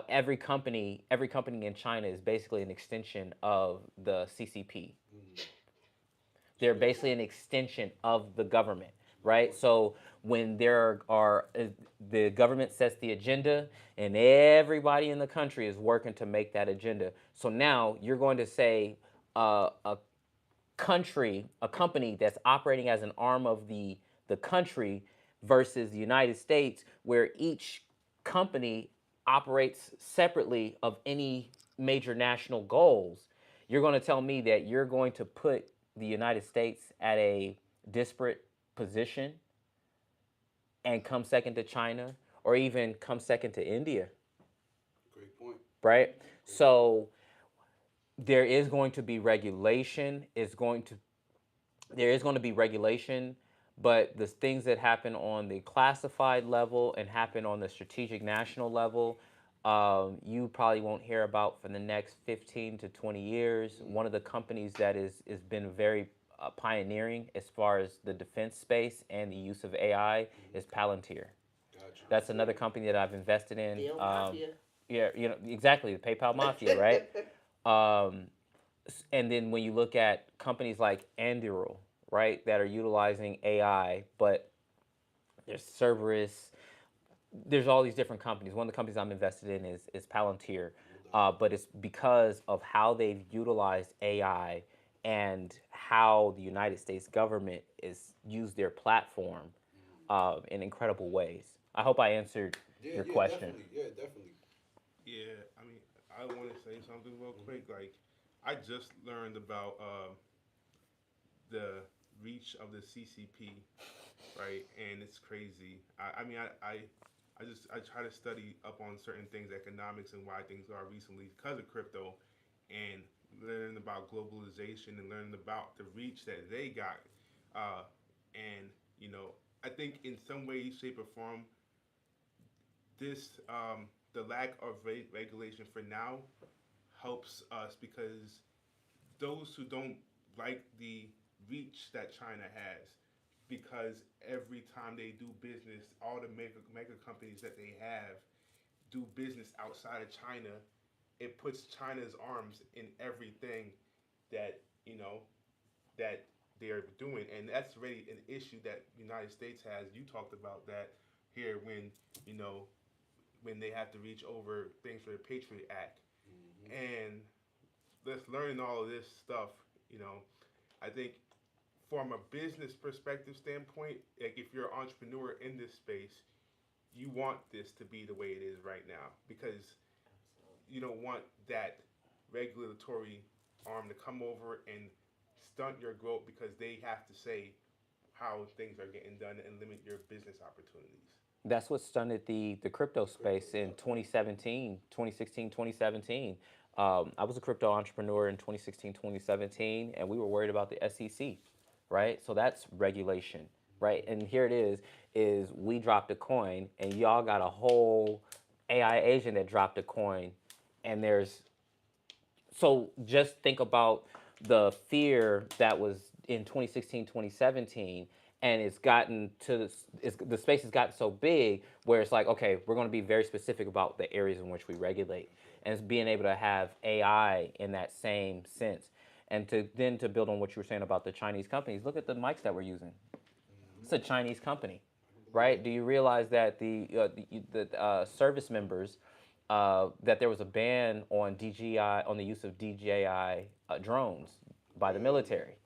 Every company in China is basically an extension of the CCP. Mm. It's a They're good basically point. an extension of the government, It's a good right? point. So when there are the government sets the agenda, and everybody in the country is working to make that agenda. So now you're going to say a a company that's operating as an arm of the country versus the United States, where each company operates separately of any major national goals. You're going to tell me that you're going to put the United States at a disparate position and come second to China or even come second to India, Great point. right? Great point. So there is going to be regulation. There is going to be regulation, but the things that happen on the classified level and happen on the strategic national level, you probably won't hear about for the next 15 to 20 years. One of the companies that is been very pioneering as far as the defense space and the use of AI is Palantir. Gotcha. That's another company that I've invested in. Bill Mafia. Yeah, exactly, the PayPal mafia, right? Um, and then when you look at companies like Anduril, right, that are utilizing AI, but there's Cerberus, there's all these different companies. One of the companies I'm invested in is Palantir, No doubt. but it's because of how they've utilized AI and how the United States government is used their platform in incredible ways. I hope I answered Yeah, your yeah, question. definitely. Yeah, definitely. Yeah, I mean, I want to say something real quick. Like, I just learned about the reach of the CCP, right? And it's crazy. I mean, I try to study up on certain things, economics, and why things are recently because of crypto, and learning about globalization and learning about the reach that they got. And I think in some way, shape, or form, this the lack of regulation for now helps us because those who don't like the reach that China has, because every time they do business, all the mega companies that they have do business outside of China. It puts China's arms in everything that that they're doing, and that's really an issue that the United States has. You talked about that here you know when they have to reach over things for the Patriot Act, Mm-hmm. and just learning all of this stuff. You know, I think from a business perspective standpoint, like if you're an entrepreneur in this space, you want this to be the way it is right now because you don't want that regulatory arm to come over and stunt your growth because they have to say how things are getting done and limit your business opportunities. That's what stunted the crypto The crypto, space in yep. 2017, 2016, 2017. I was a crypto entrepreneur in 2016, 2017, and we were worried about the SEC, right? So that's regulation, right? And here it is we dropped a coin, and y'all got a whole AI agent that dropped a coin, and there's so just think about the fear that was in 2016 2017, and it's gotten to the space has gotten so big where it's like, okay, we're going to be very specific about the areas in which we regulate, and it's being able to have AI in that same sense. And to build on what you were saying about the Chinese companies, look at the mics that we're using. Mm-hmm. It's a Chinese company, I can believe right? that. Do you realize that the service members, that there was a ban on DJI, on the use of DJI drones by the Really? military,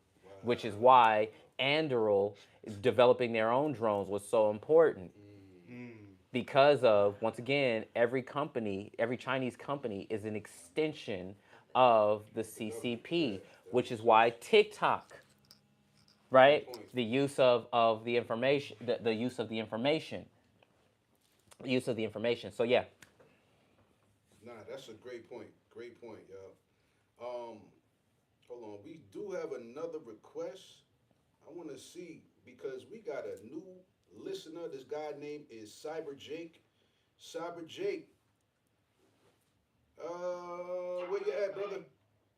which is Wow. why Anduril developing their own drones was so important Mm. Mm. because of, once again, every company, every Chinese company is an extension of the The government, yeah, CCP, that which makes is sense. why TikTok, Great right? point. The use of the information, the use of the information, the use of the information. So yeah, Nah, that's a great point. Great point, y'all. Um, Hold on. We do have another request. I want to see because we got a new listener. This guy name is Cyber Jake. Cyber Jake, where you at, brother?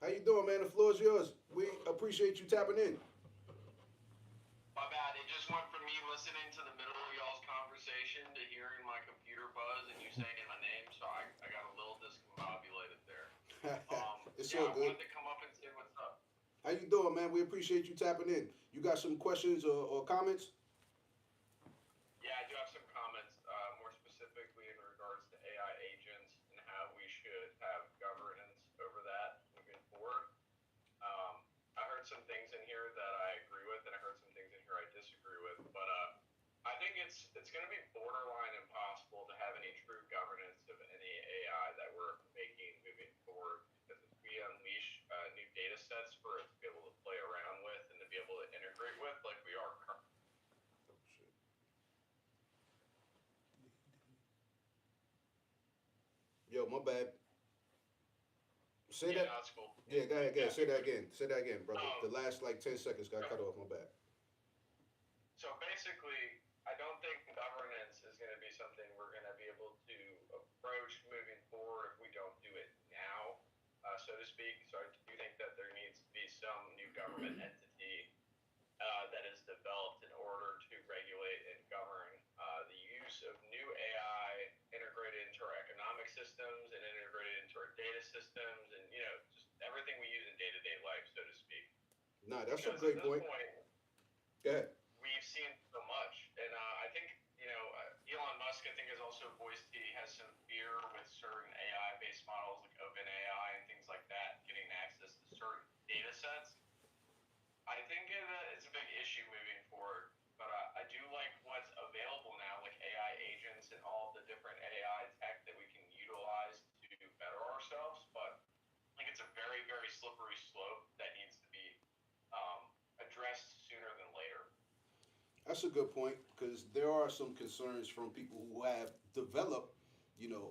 How you doing, man? The floor is yours. We appreciate you tapping in. My bad. It just went from me listening to the middle of y'all's conversation to hearing my computer buzz and you saying my name, so I got a little discombobulated there. It's Yeah, all I good. wanted to come up and say what's up. How you doing, man? We appreciate you tapping in. You got some questions or comments? Yeah, I do have some comments, more specifically in regards to AI agents and how we should have governance over that moving forward. Um, I heard some things in here that I agree with, and I heard some things in here I disagree with. But I think it's going to be borderline impossible to have any true governance of any AI that we're making moving forward. Because if we unleash new data sets for it to be able to play around with and to be able to integrate with, like we are currently. Oh shit. Yo, my bad. Say Yeah, that. no, that's cool. Yeah, go ahead, go ahead. Yeah, Say that again. Say that again, brother. um, The last like 10 seconds got cut off. My bad. so basically, I don't think governance is going to be something we're going to be able to approach moving forward if we don't do it now, so to speak. So I do think that there needs to be some new government entity that is developed in order to regulate and govern the use of new AI integrated into our economic systems and integrated into our data systems and just everything we use in day-to-day life, so to speak. Nah, that's a Because at great this point. point, Go ahead. we've seen so much, and I think Elon Musk, I think, has also voiced he has some fear with certain AI-based models like OpenAI and things like that getting access to certain data sets. I think it's a big issue moving forward, but I do like what's available now, like AI agents and all of the different AI tech that we can utilize to better ourselves. But I think it's a very, very slippery slope that needs to be um, addressed sooner than later. That's a good point because there are some concerns from people who have developed, you know,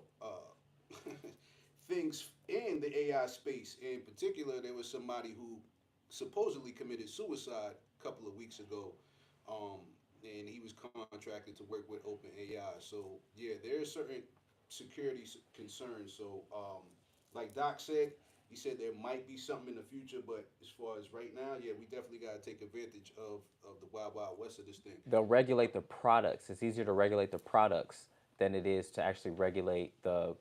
things in the AI space. In particular, there was somebody who supposedly committed suicide a couple of weeks ago, um, and he was contracted to work with OpenAI. So yeah, there are certain security concerns. So like Doc said, He said there might be something in the future, but as far as right now, yeah, we definitely got to take advantage of the wild wild west of this thing. They'll regulate the products. It's easier to regulate the products than it is to actually regulate the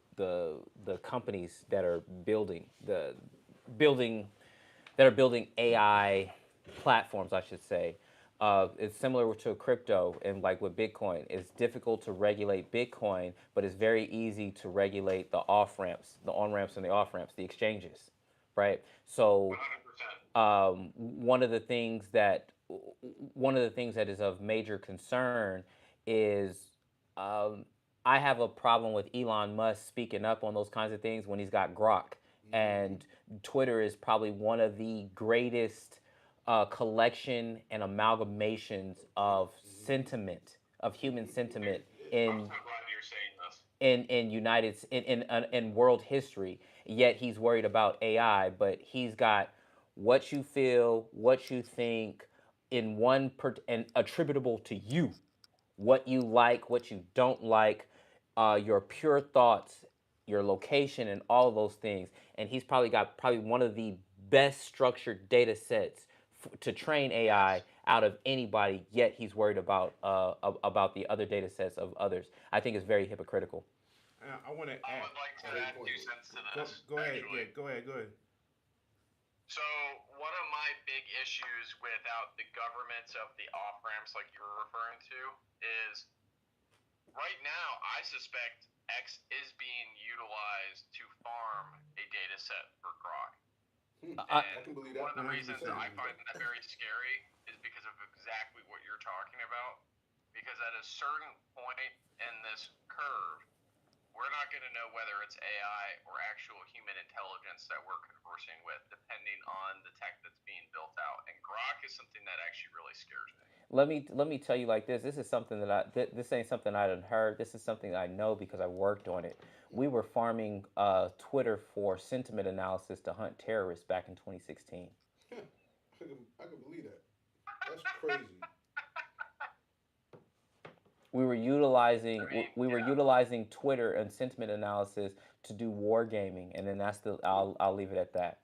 companies that are building that are building AI platforms, I should say. It's similar to crypto and like with Bitcoin. It's difficult to regulate Bitcoin, but it's very easy to regulate the off ramps, the on ramps and the off ramps, the exchanges, right? So 100%. one of the things that is of major concern is um, I have a problem with Elon Musk speaking up on those kinds of things when he's got Grok, and Twitter is probably one of the greatest collection and amalgamations of sentiment, of human sentiment I'm in so glad you're saying this. in world history. Yet he's worried about AI, but he's got what you feel, what you think, in and attributable to you, what you like, what you don't like, your pure thoughts, your location, and all of those things. And he's probably got probably one of the best structured data sets to train AI Yes. out of anybody. Yet he's worried about the other data sets of others. I think it's very hypocritical. I want to I add. would like to Great add point, two dude. cents to Go this, go ahead. Yeah, actually. go ahead. Go ahead. So, one of my big issues without the governments of the off ramps, like you were referring to, is right now I suspect X is being utilized to farm a data set for Grok. I, I And can believe one that. of the reasons 100%. I find that very scary is because of exactly what you're talking about. Because at a certain point in this curve, we're not going to know whether it's AI or actual human intelligence that we're conversing with, depending on the tech that's being built out. And Grok is something that actually really scares me. let me tell you like this. This is something that this ain't something I done heard. This is something I know because I worked on it. We were farming Twitter for sentiment analysis to hunt terrorists back in 2016. I can believe that. That's crazy. I mean, We were yeah. utilizing Twitter and sentiment analysis to do wargaming, and then that's the I'll leave it at that.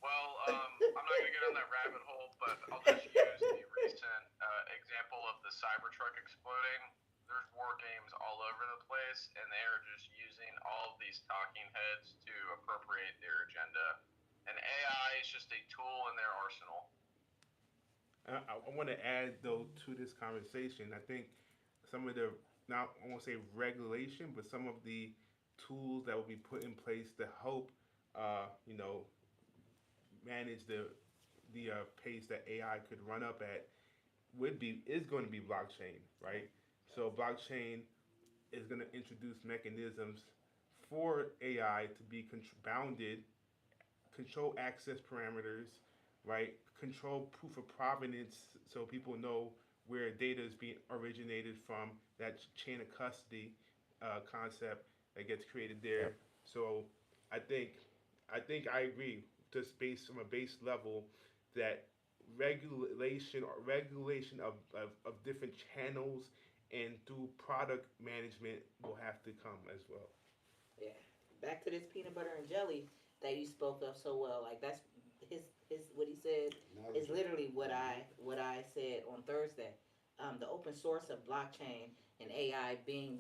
Well, I'm not going to get on that rabbit hole, but I'll just use the recent example of the Cybertruck exploding. There's war games all over the place, and they are just using all of these talking heads to appropriate their agenda. And AI is just a tool in their arsenal. I want to add though to this conversation. I think some of the, not I won't say regulation, but some of the tools that will be put in place to help, you know, manage the pace that AI could run up at would be is going to be blockchain, right? So blockchain is going to introduce mechanisms for AI to be bounded, control access parameters, right? Control proof of provenance so people know where data is being originated from, that chain of custody concept that gets created there. Yep. So I think I agree, just based from a base level, that regulation of different channels and through product management will have to come as well. Yeah. Back to this peanut butter and jelly that you spoke of so well. Like that's his what he said is Analogy. literally what I said on Thursday. The open source of blockchain and AI being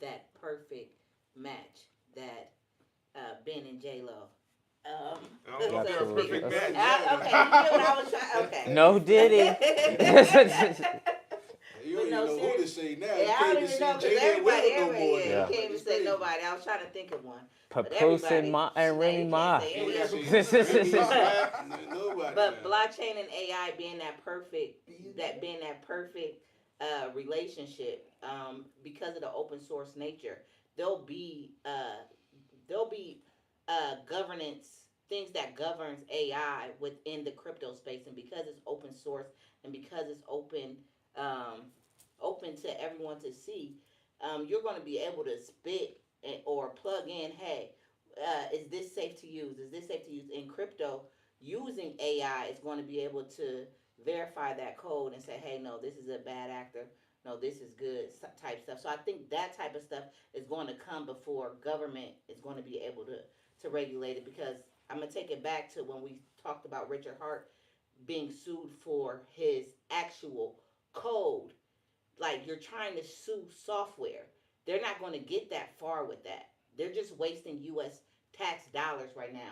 that perfect match that Ben and J Lo. Um, I don't know if they're a so Absolutely. perfect speaking. match Okay, yet. you get what I was trying. Okay. No diddy. You But don't even no, know who to seriously. say now. You Yeah, I can't don't even even say know because Jada Will no more yeah, now. you Yeah. can't Like even it's say crazy. nobody. I was trying to think of one, but Papoose and everybody. Ma and Now Remy you can't Ma. say Can't any even of say them. Remy Ma. But Nobody but now. blockchain and AI being that perfect relationship, because of the open source nature, there'll be there'll be governance things that governs AI within the crypto space, and because it's open source and because it's um, open to everyone to see, you're going to be able to spit or plug in, hey, is this safe to use? Is this safe to use in crypto? Using AI is going to be able to verify that code and say, hey, no, this is a bad actor. No, this is good type stuff. So I think that type of stuff is going to come before government is going to be able to regulate it because I'm gonna take it back to when we talked about Richard Hart being sued for his actual code. Like you're trying to sue software. They're not going to get that far with that. They're just wasting U.S. tax dollars right now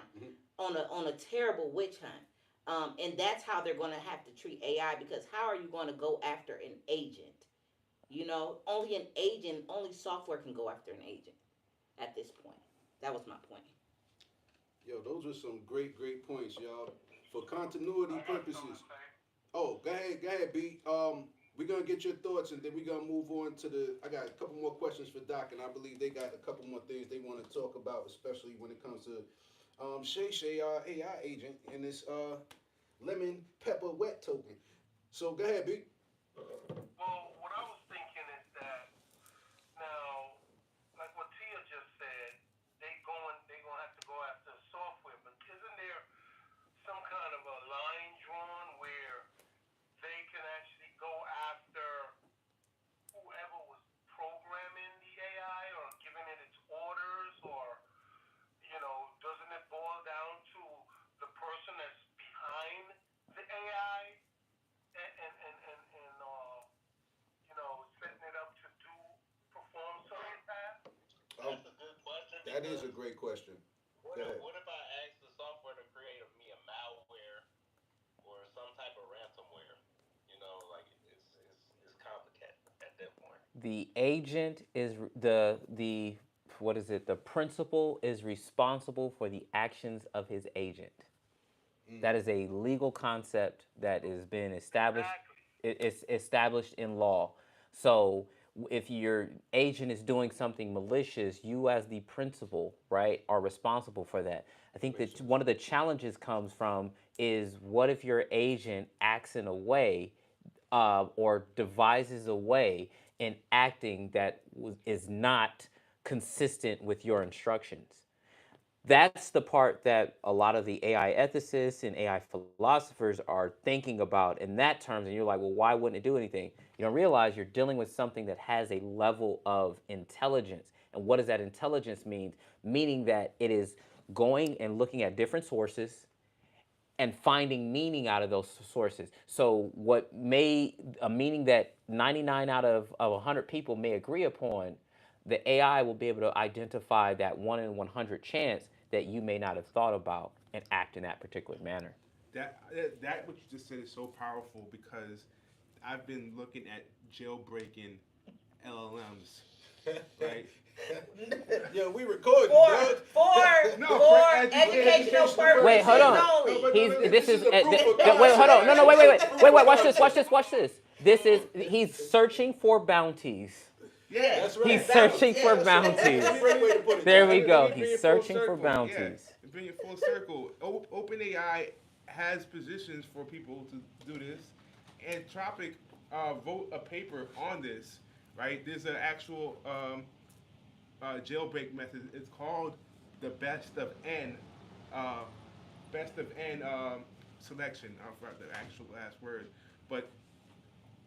on a terrible witch hunt. And that's how they're going to have to treat AI because how are you going to go after an agent? You know, only an agent, only software can go after an agent at this point. That was my point. Yo, those are some great, great points, y'all. For continuity purposes. Oh, go ahead, B. We're gonna get your thoughts, and then we're gonna move on to the. I got a couple more questions for Doc, and I believe they got a couple more things they want to talk about, especially when it comes to Shay, our AI agent, and this lemon pepper wet token. So go ahead, B. Well, what I was thinking is that now, like what Tia just said, they gonna have to go after software, but isn't there some kind of a line drawn where they can actually go after whoever was programming the AI or giving it its orders, or doesn't it boil down to the person that's behind the AI and setting it up to perform certain tasks? Um, That's a good question that is because a great question. Go ahead. what if I ask the software to create me a malware or some type of ransomware? Like it's complicated at that point. The agent is the what is it? The principal is responsible for the actions of his agent. That is a legal concept that has been established. Exactly. It's established in law. So if your agent is doing something malicious, you as the principal, right, are responsible for that. I think Makes that sense. one of the challenges comes from is what if your agent acts in a way or devises a way in acting that is not consistent with your instructions. That's the part that a lot of the AI ethicists and AI philosophers are thinking about in that terms. And you're like, well, why wouldn't it do anything? You don't realize you're dealing with something that has a level of intelligence. And what does that intelligence mean? Meaning that it is going and looking at different sources and finding meaning out of those sources. So what may a meaning that 99 out of 100 people may agree upon, the AI will be able to identify that 1 in 100 chance that you may not have thought about and act in that particular manner. That what you just said is so powerful because I've been looking at jailbreaking LLMs, right? Yo, we recording, For Doug. No, for for educational educational purposes Wait, hold on. only. No, but He's no, this is a proof of wait, hold on. No, no, wait. concept. Watch this. This is he's searching for bounties. Yeah, That's right. He's searching for bounties. That's a great way to put it. There Doug. we go. Let me bring He's it full searching for circle. bounties. Yeah, bring it full circle. OpenAI has positions for people to do this. Anthropic wrote a paper on this, right? There's an actual jailbreak method. It's called the uh, best of n selection. I forgot the actual last word, but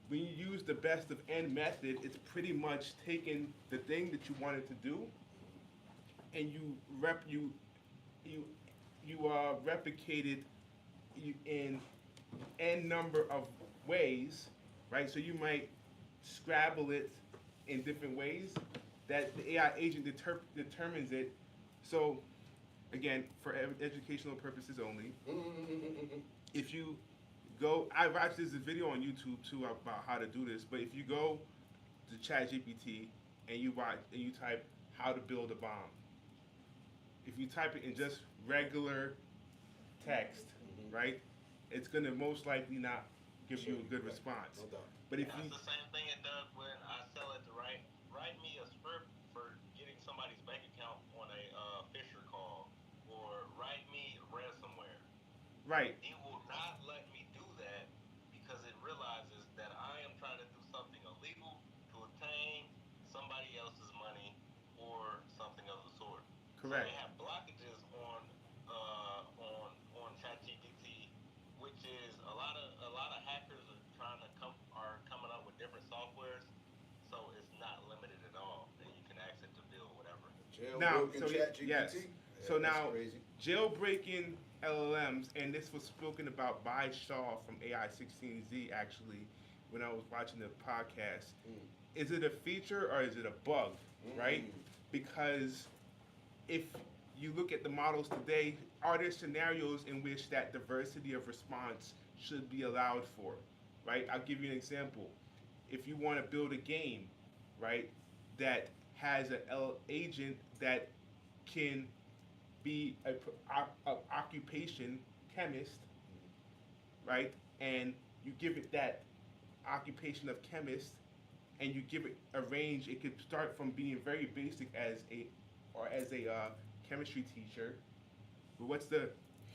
when you use the best of n method, it's pretty much taking the thing that you wanted to do, and you replicate it in n number of ways, right? So you might scrabble it in different ways that the AI agent determines it. So again, for educational purposes only, if you go, I watched this video on YouTube too about how to do this. But if you go to ChatGPT and you type how to build a bomb, if you type it in just regular text, right, it's gonna most likely not give you a good response. No doubt. But if That's you the same thing it does when I tell it to write me a script for getting somebody's bank account on a Fisher call, or write me ransomware. right, It will not let me do that because it realizes that I am trying to do something illegal to obtain somebody else's money or something of the sort. So correct, they have blockages on ChatGPT, which is a lot of hackers are trying to coming up with different softwares. So it's not limited at all, and you can ask it to build whatever. now Jailbroken so chat yes, GPT. So That's now, crazy. jailbreaking LLMs, and this was spoken about by Shaw from AI16Z actually, when I was watching the podcast. Mm. Is it a feature or is it a bug, right? Mm. Because if you look at the models today, are there scenarios in which that diversity of response should be allowed for, right? I'll give you an example. If you want to build a game, right, that has an agent that can be a occupation chemist, right, and you give it that occupation of chemist, and you give it a range, it could start from being very basic as a chemistry teacher. But what's the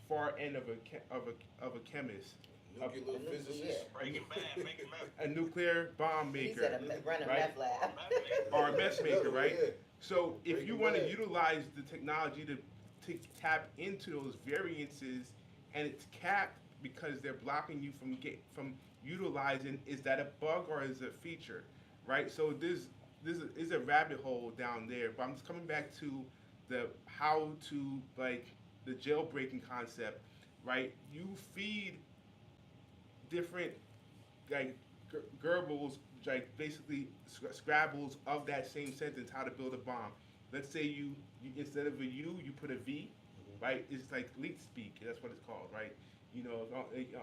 far end of a chemist? Nuclear A physicist. Breaking Bad, making meth. A nuclear bomb He maker, said run a right? meth lab. Or a mess maker, right? Yeah. So if Breaking you want to Bad. utilize the technology to tap into those variances, and it's capped because they're blocking you from utilizing, is that a bug or is it a feature, right? So this is a rabbit hole down there. But I'm just coming back to the how to, like, the jailbreaking concept, right? You feed different, like, gerbles, like basically scrabbles of that same sentence, how to build a bomb. Let's say you instead of a U, you put a V, right? It's like leet speak. That's what it's called, right? You know,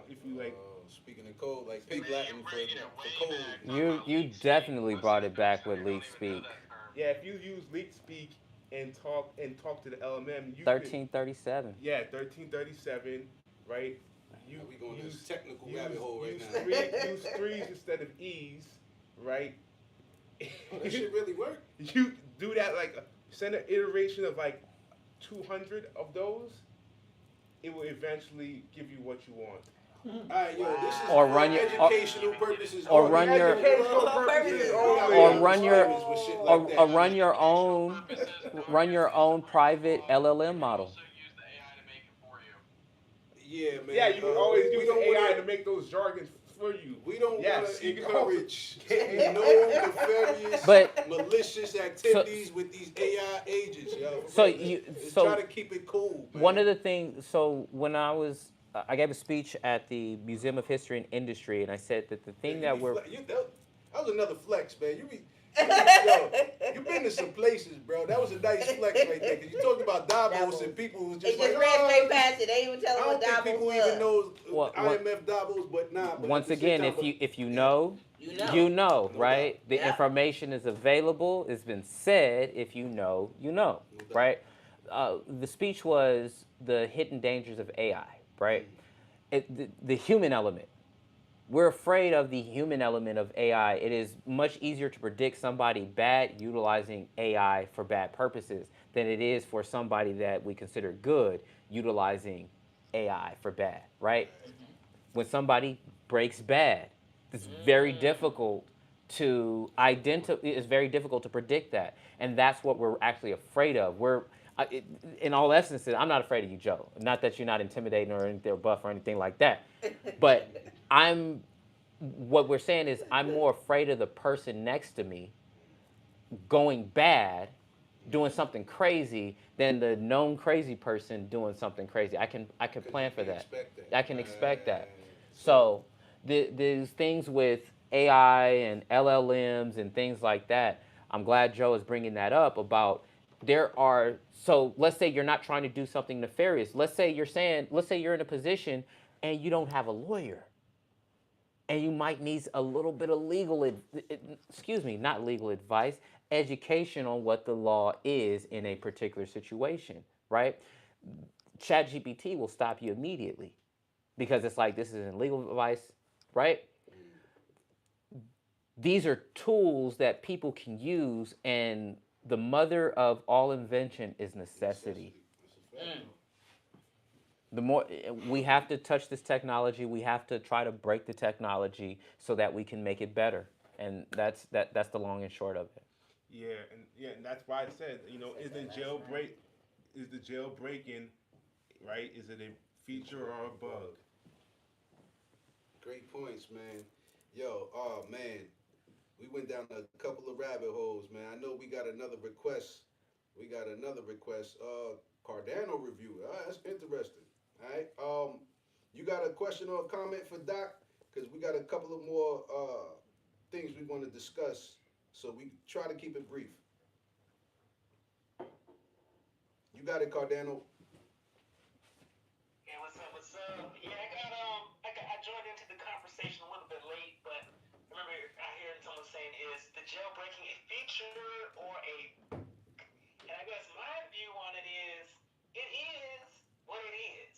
if you like. Speaking in code, like pig Man, Latin you're for, bringing it for way code. back. Talking You about you leak speak. definitely What's brought that it back thing? with I leak don't even know speak. that term. Yeah, if you use leet speak and talk to the LMM, you could. 1337. Yeah, 1337, right? You Now we going use this technical rabbit hole right use now. use threes instead of e's, right? Oh, that shit really work? You do that, like send an iteration of like 200 of those, it will eventually give you what you want. Alright, yo, this is Or for run your- educational purposes. or only. run your- Educational purposes only. Or run your- with shit Or, like that. or run your own private LLM model. Also use the AI to make it for you. Yeah, man. Yeah, you can always we use don't AI wanna- to make those jargons for you. We don't Yes, want to you can encourage always- no nefarious, But- malicious activities with these AI agents, yo. So Let's- you- let's so- try to keep it cool, man. One of the things, so when I gave a speech at the Museum of History and Industry, and I said that the thing that we're, that was another flex, man. You've been to some places, bro. That was a nice flex right there. Cause you talked about Davos Davos. and people was They just just like, ran straight oh, past it. They didn't even tell I them don't what think Davos people was. even know Well, IMF Davos, but nah. But once at the same again, time, if you know, You know. you know, No right? doubt. The Yeah. information is available. It's been said. If you know, you know, No doubt. right? The speech was the hidden dangers of AI, right? The human element. We're afraid of the human element of AI. It is much easier to predict somebody bad utilizing AI for bad purposes than it is for somebody that we consider good utilizing AI for bad, right? When somebody breaks bad, it's very difficult to identify. It's very difficult to predict that, and that's what we're actually afraid of. In all essence, I'm not afraid of you, Joe. Not that you're not intimidating or anything or buff or anything like that, but what we're saying is I'm more afraid of the person next to me going bad, doing something crazy, than the known crazy person doing something crazy. I can plan for that. I can expect that. So these things with AI and LLMs and things like that, I'm glad Joe is bringing that up about so let's say you're not trying to do something nefarious. Let's say you're in a position and you don't have a lawyer. And you might need a little bit of not legal advice, education on what the law is in a particular situation, right? ChatGPT will stop you immediately because it's like, this isn't legal advice, right? These are tools that people can use, and the mother of all invention is necessity. The more we have to touch this technology, we have to try to break the technology so that we can make it better, and that's the long and short of it. Yeah, and that's why I said, is the jailbreaking, right? Is it a feature or a bug? Great points, man. Yo, oh man, we went down a couple of rabbit holes, man. I know we got another request. Cardano review. That's interesting. All right. You got a question or a comment for Doc? Because we got a couple of more things we want to discuss. So we try to keep it brief. You got it, Cardano. Hey, what's up? What's up? Yeah, I joined into the conversation a little bit late, but remember I heard someone saying, is the jailbreaking a feature or a? And I guess my view on it is what it is.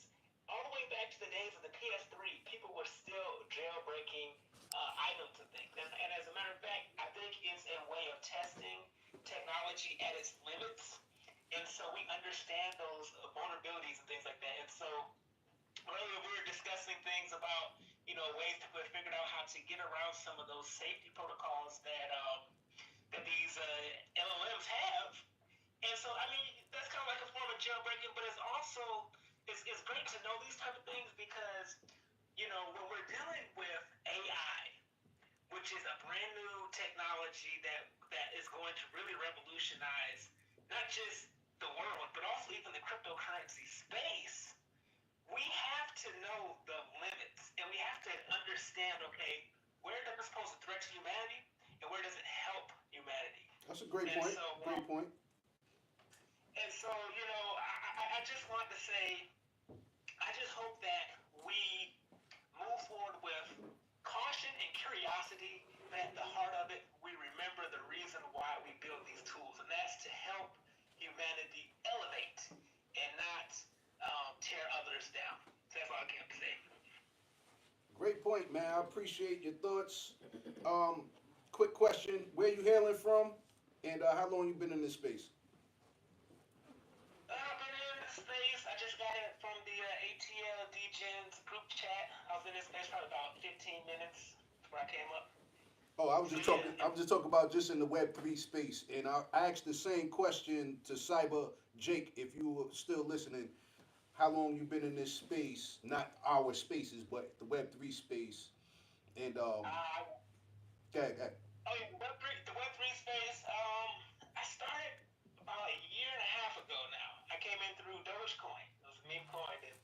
All the way back to the days of the PS3, people were still jailbreaking items and things. And as a matter of fact, I think it's a way of testing technology at its limits. And so we understand those vulnerabilities and things like that. And so earlier we were discussing things about, ways people have figured out how to get around some of those safety protocols that these LLMs have. And so, I mean, that's kind of like a form of jailbreaking, but it's great to know these type of things because, when we're dealing with AI, which is a brand new technology that is going to really revolutionize not just the world, but also even the cryptocurrency space, we have to know the limits and we have to understand, okay, where does this pose a threat to humanity and where does it help humanity? That's a great point. Great point. And so, I just want to say, I just hope that we move forward with caution and curiosity, but at the heart of it, we remember the reason why we build these tools, and that's to help humanity elevate and not tear others down. So that's all I can say. Great point, man. I appreciate your thoughts. Quick question: where you hailing from, and how long you been in this space? I've been in this space. I just got it from the ATL DGens group chat. I was in this space for about 15 minutes before I came up. Oh, I was just talking. I was just talking about just in the Web3 space, and I asked the same question to Cyber Jake. If you were still listening, how long you been in this space? Not our spaces, but the Web3 space. And okay. Oh yeah, the Web3 space. I started about a year and a half ago now. I came in through Dogecoin. It was a meme coin, and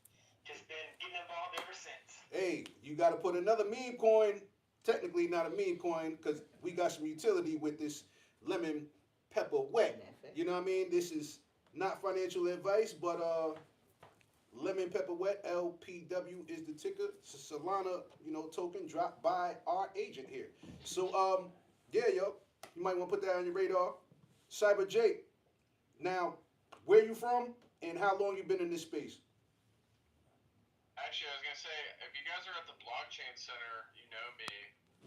just been getting involved ever since. Hey, you got to put another meme coin. Technically, not a meme coin because we got some utility with this lemon pepper wet. You know what I mean? This is not financial advice, but lemon pepper wet LPW is the ticker. It's a Solana, token dropped by our agent here. So yeah, yo, you might want to put that on your radar. Cyber Jake. Now, where you from and how long you been in this space? Actually, I was gonna say, if you guys are at the blockchain center, you know me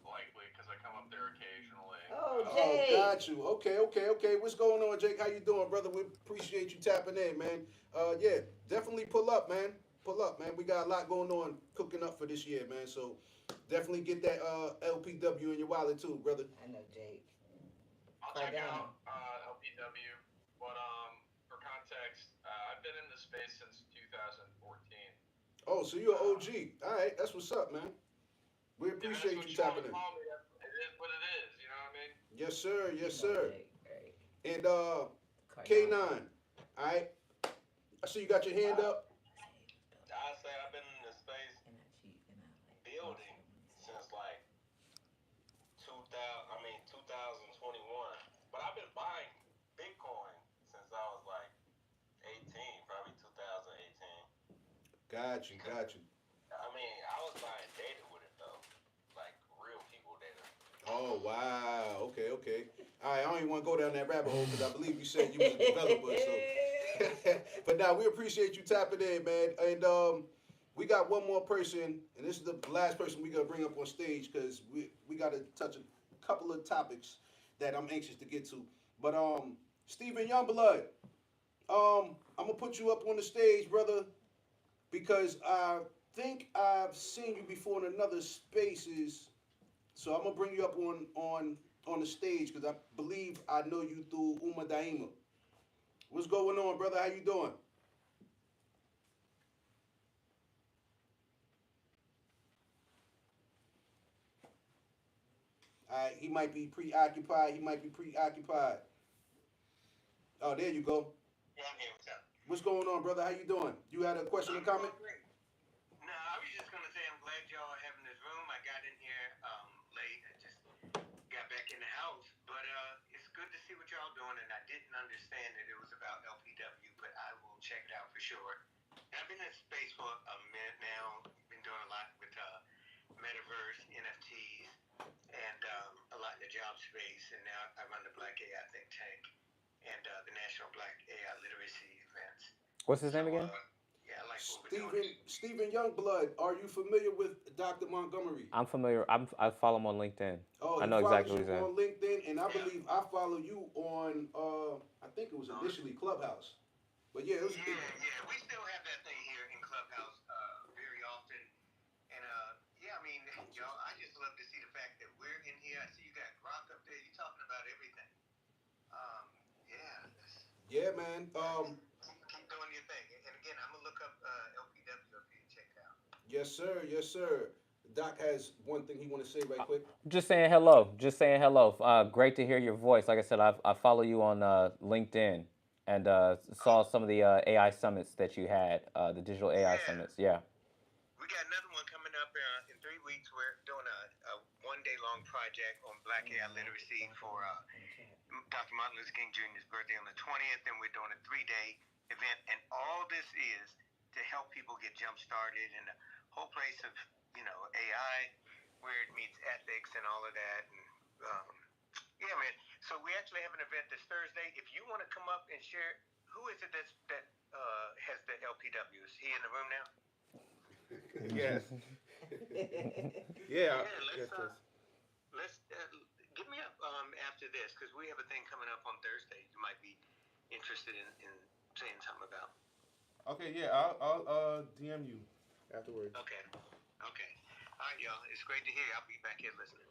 likely because I come up there occasionally. Oh, Oh, Jake. got you. Okay. What's going on, Jake? How you doing, brother? We appreciate you tapping in, man. Yeah, definitely pull up, man. Pull up, man. We got a lot going on cooking up for this year, man. So definitely get that LPW in your wallet too, brother. I know Jake. I'll check Cardano. out LPW, but for context, I've been in this space since 2014. Oh, so you're an OG. All right, that's what's up, man. We Yeah, that's appreciate what you you want tapping to in. call me. It is what it is. You know what I mean? Yes, sir. Yes, You know sir. Jake, right. And Cardano. K9. All right. I see you got your hand up. I say I've been in this space And I cheat and I like building since like 2021. But I've been buying Bitcoin since I was like 18, probably 2018. Got you. I mean, I was buying data with it though, like real people data. Oh, wow. Okay. All right, I don't even want to go down that rabbit hole because I believe you said you was a developer. So, but now we appreciate you tapping in, man. And we got one more person, and this is the last person we gonna bring up on stage because we got to touch a couple of topics that I'm anxious to get to. But Stephen Youngblood, I'm gonna put you up on the stage, brother, because I think I've seen you before in another spaces. So I'm gonna bring you up on the stage because I believe I know you through Uma Daima. What's going on, brother? How you doing? All right, he might be preoccupied. Oh, there you go. Yeah, I'm here with that. What's going on, brother? How you doing? You had a question or I'm comment? doing great. No, I was just gonna say I'm glad y'all are having this room. I got in here late. I just got back in the house, but it's good to see what y'all doing. And I didn't understand that it was about LPW, but I will check it out for sure. I've been in space for a minute now. Been doing a lot with metaverse, NFTs, and a lot in the job space. And now I run the Black AI think tank and the National Black AI Literacy events. What's his So name again? yeah, I like what we're doing. Stephen Youngblood, are you familiar with Dr. Montgomery? I'm familiar. I follow him on LinkedIn. Oh, I he know follows exactly what you he's saying. on LinkedIn, and I Yeah. believe I follow you on I think it was initially Clubhouse. But yeah, Yeah. We still have that thing here in Clubhouse very often. And yeah, I mean, y'all, I just love to see the fact that we're in here. I see you got Grok up there. You're talking about everything. Yeah. yeah, man. Keep doing your thing. And again, I'm gonna look up LPW up here and check it out. Yes, sir. Yes, sir. Doc has one thing he want to say right quick. Just saying hello. Just saying hello. Great to hear your voice. Like I said, I follow you on LinkedIn and saw some of the AI summits that you had, the digital AI Yeah. summits. Yeah. We got another one coming up in 3 weeks. We're doing a 1 day long project on Black AI literacy for Dr. Martin Luther King Jr.'s birthday on the 20th, and we're doing a 3 day event. And all this is to help people get jump started in the whole place of, AI, where it meets ethics and all of that. And yeah, man. So we actually have an event this Thursday. If you want to come up and share, who is it that has the LPW? Is he in the room now? Yes. Yeah, Yeah. let's Yes. let's get me up after this because we have a thing coming up on Thursday. You might be interested in saying something about. Okay. Yeah. I'll DM you afterwards. Okay. All right, y'all. It's great to hear you. I'll be back here listening.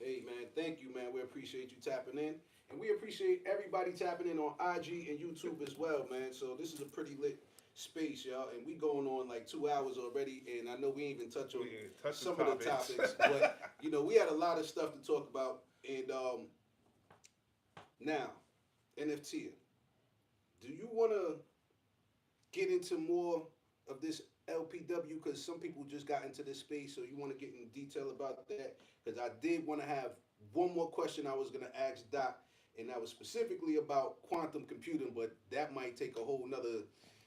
Hey, man, thank you, man. We appreciate you tapping in. And we appreciate everybody tapping in on IG and YouTube as well, man. So this is a pretty lit space, y'all. And we going on like 2 hours already. And I know we ain't even touch on We didn't touch the some of the topics. But, we had a lot of stuff to talk about. And now, NFT. Do you want to get into more of this LPW? Because some people just got into this space, so you want to get in detail about that? Because I did want to have one more question I was going to ask Doc, and that was specifically about quantum computing, but that might take a whole nother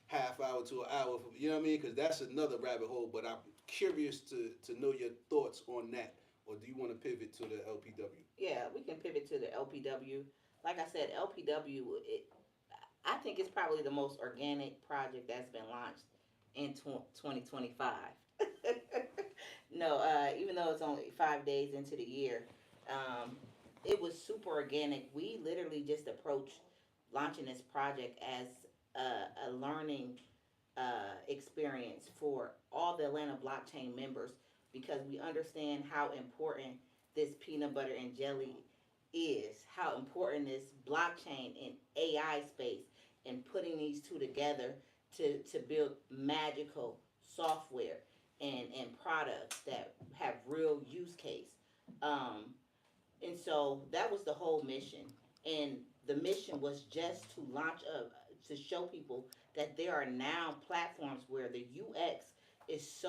half hour to an hour, you know what I mean? Because that's another rabbit hole, but I'm curious to know your thoughts on that. Or do you want to pivot to the LPW? Yeah, we can pivot to the LPW. Like I said, LPW, I think it's probably the most organic project that's been launched in 2025. No, even though it's only 5 days into the year, um, it was super organic. We literally just approached launching this project as a learning experience for all the Atlanta blockchain members because we understand how important this peanut butter and jelly is, how important this blockchain and AI space and putting these two together to build magical software and products that have real use case. Um, and so that was the whole mission. And the mission was just to launch up to show people that there are now platforms where the UX is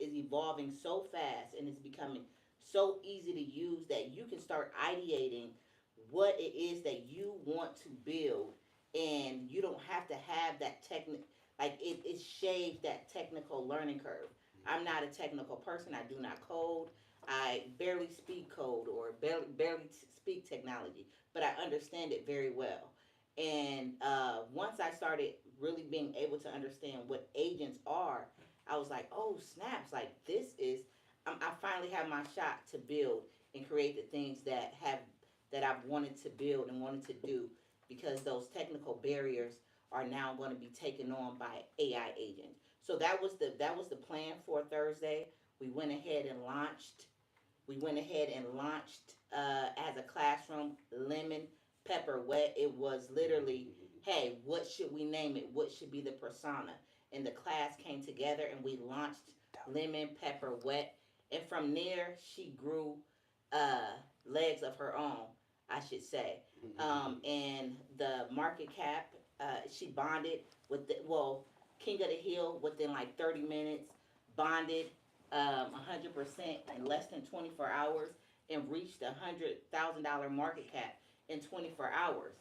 evolving so fast and it's becoming so easy to use that you can start ideating what it is that you want to build and you don't have to have that it shaves that technical learning curve. I'm not a technical person. I do not code. I barely speak code or barely speak technology, but I understand it very well. And once I started really being able to understand what agents are, I was like, oh snaps! Like this is, I finally have my shot to build and create the things that I've wanted to build and wanted to do because those technical barriers are now going to be taken on by AI agents. So that was the plan for Thursday. We went ahead and launched as a classroom, lemon, pepper, wet. It was literally, hey, what should we name it? What should be the persona? And the class came together and we launched lemon, pepper, wet. And from there, she grew legs of her own, I should say. And the market cap She bonded with King of the Hill within like 30 minutes, bonded 100% in less than 24 hours, and reached $100,000 market cap in 24 hours,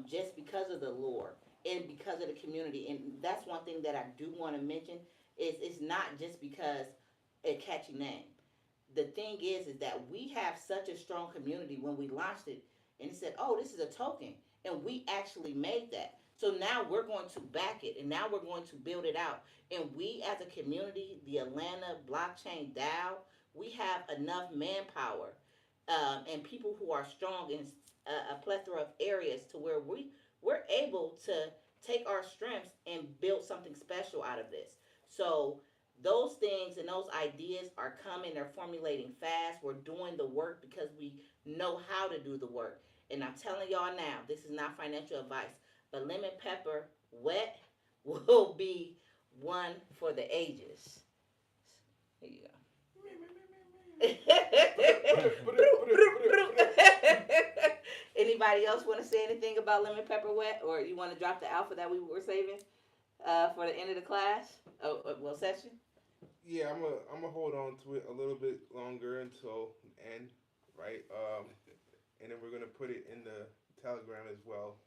just because of the lure and because of the community. And that's one thing that I do want to mention is it's not just because a catchy name. The thing is that we have such a strong community when we launched it, and it said, "Oh, this is a token," and we actually made that. So now we're going to back it, and now we're going to build it out. And we, as a community, the Atlanta Blockchain DAO, we have enough manpower and people who are strong in a plethora of areas to where we're able to take our strengths and build something special out of this. So those things and those ideas are coming, they're formulating fast. We're doing the work because we know how to do the work. And I'm telling y'all now, this is not financial advice, but lemon pepper wet will be one for the ages. Here you go. Anybody else want to say anything about lemon pepper wet, or you want to drop the alpha that we were saving for the end of the class? Session. Yeah, I'm gonna hold on to it a little bit longer until the end, right? And then we're gonna put it in the Telegram as well,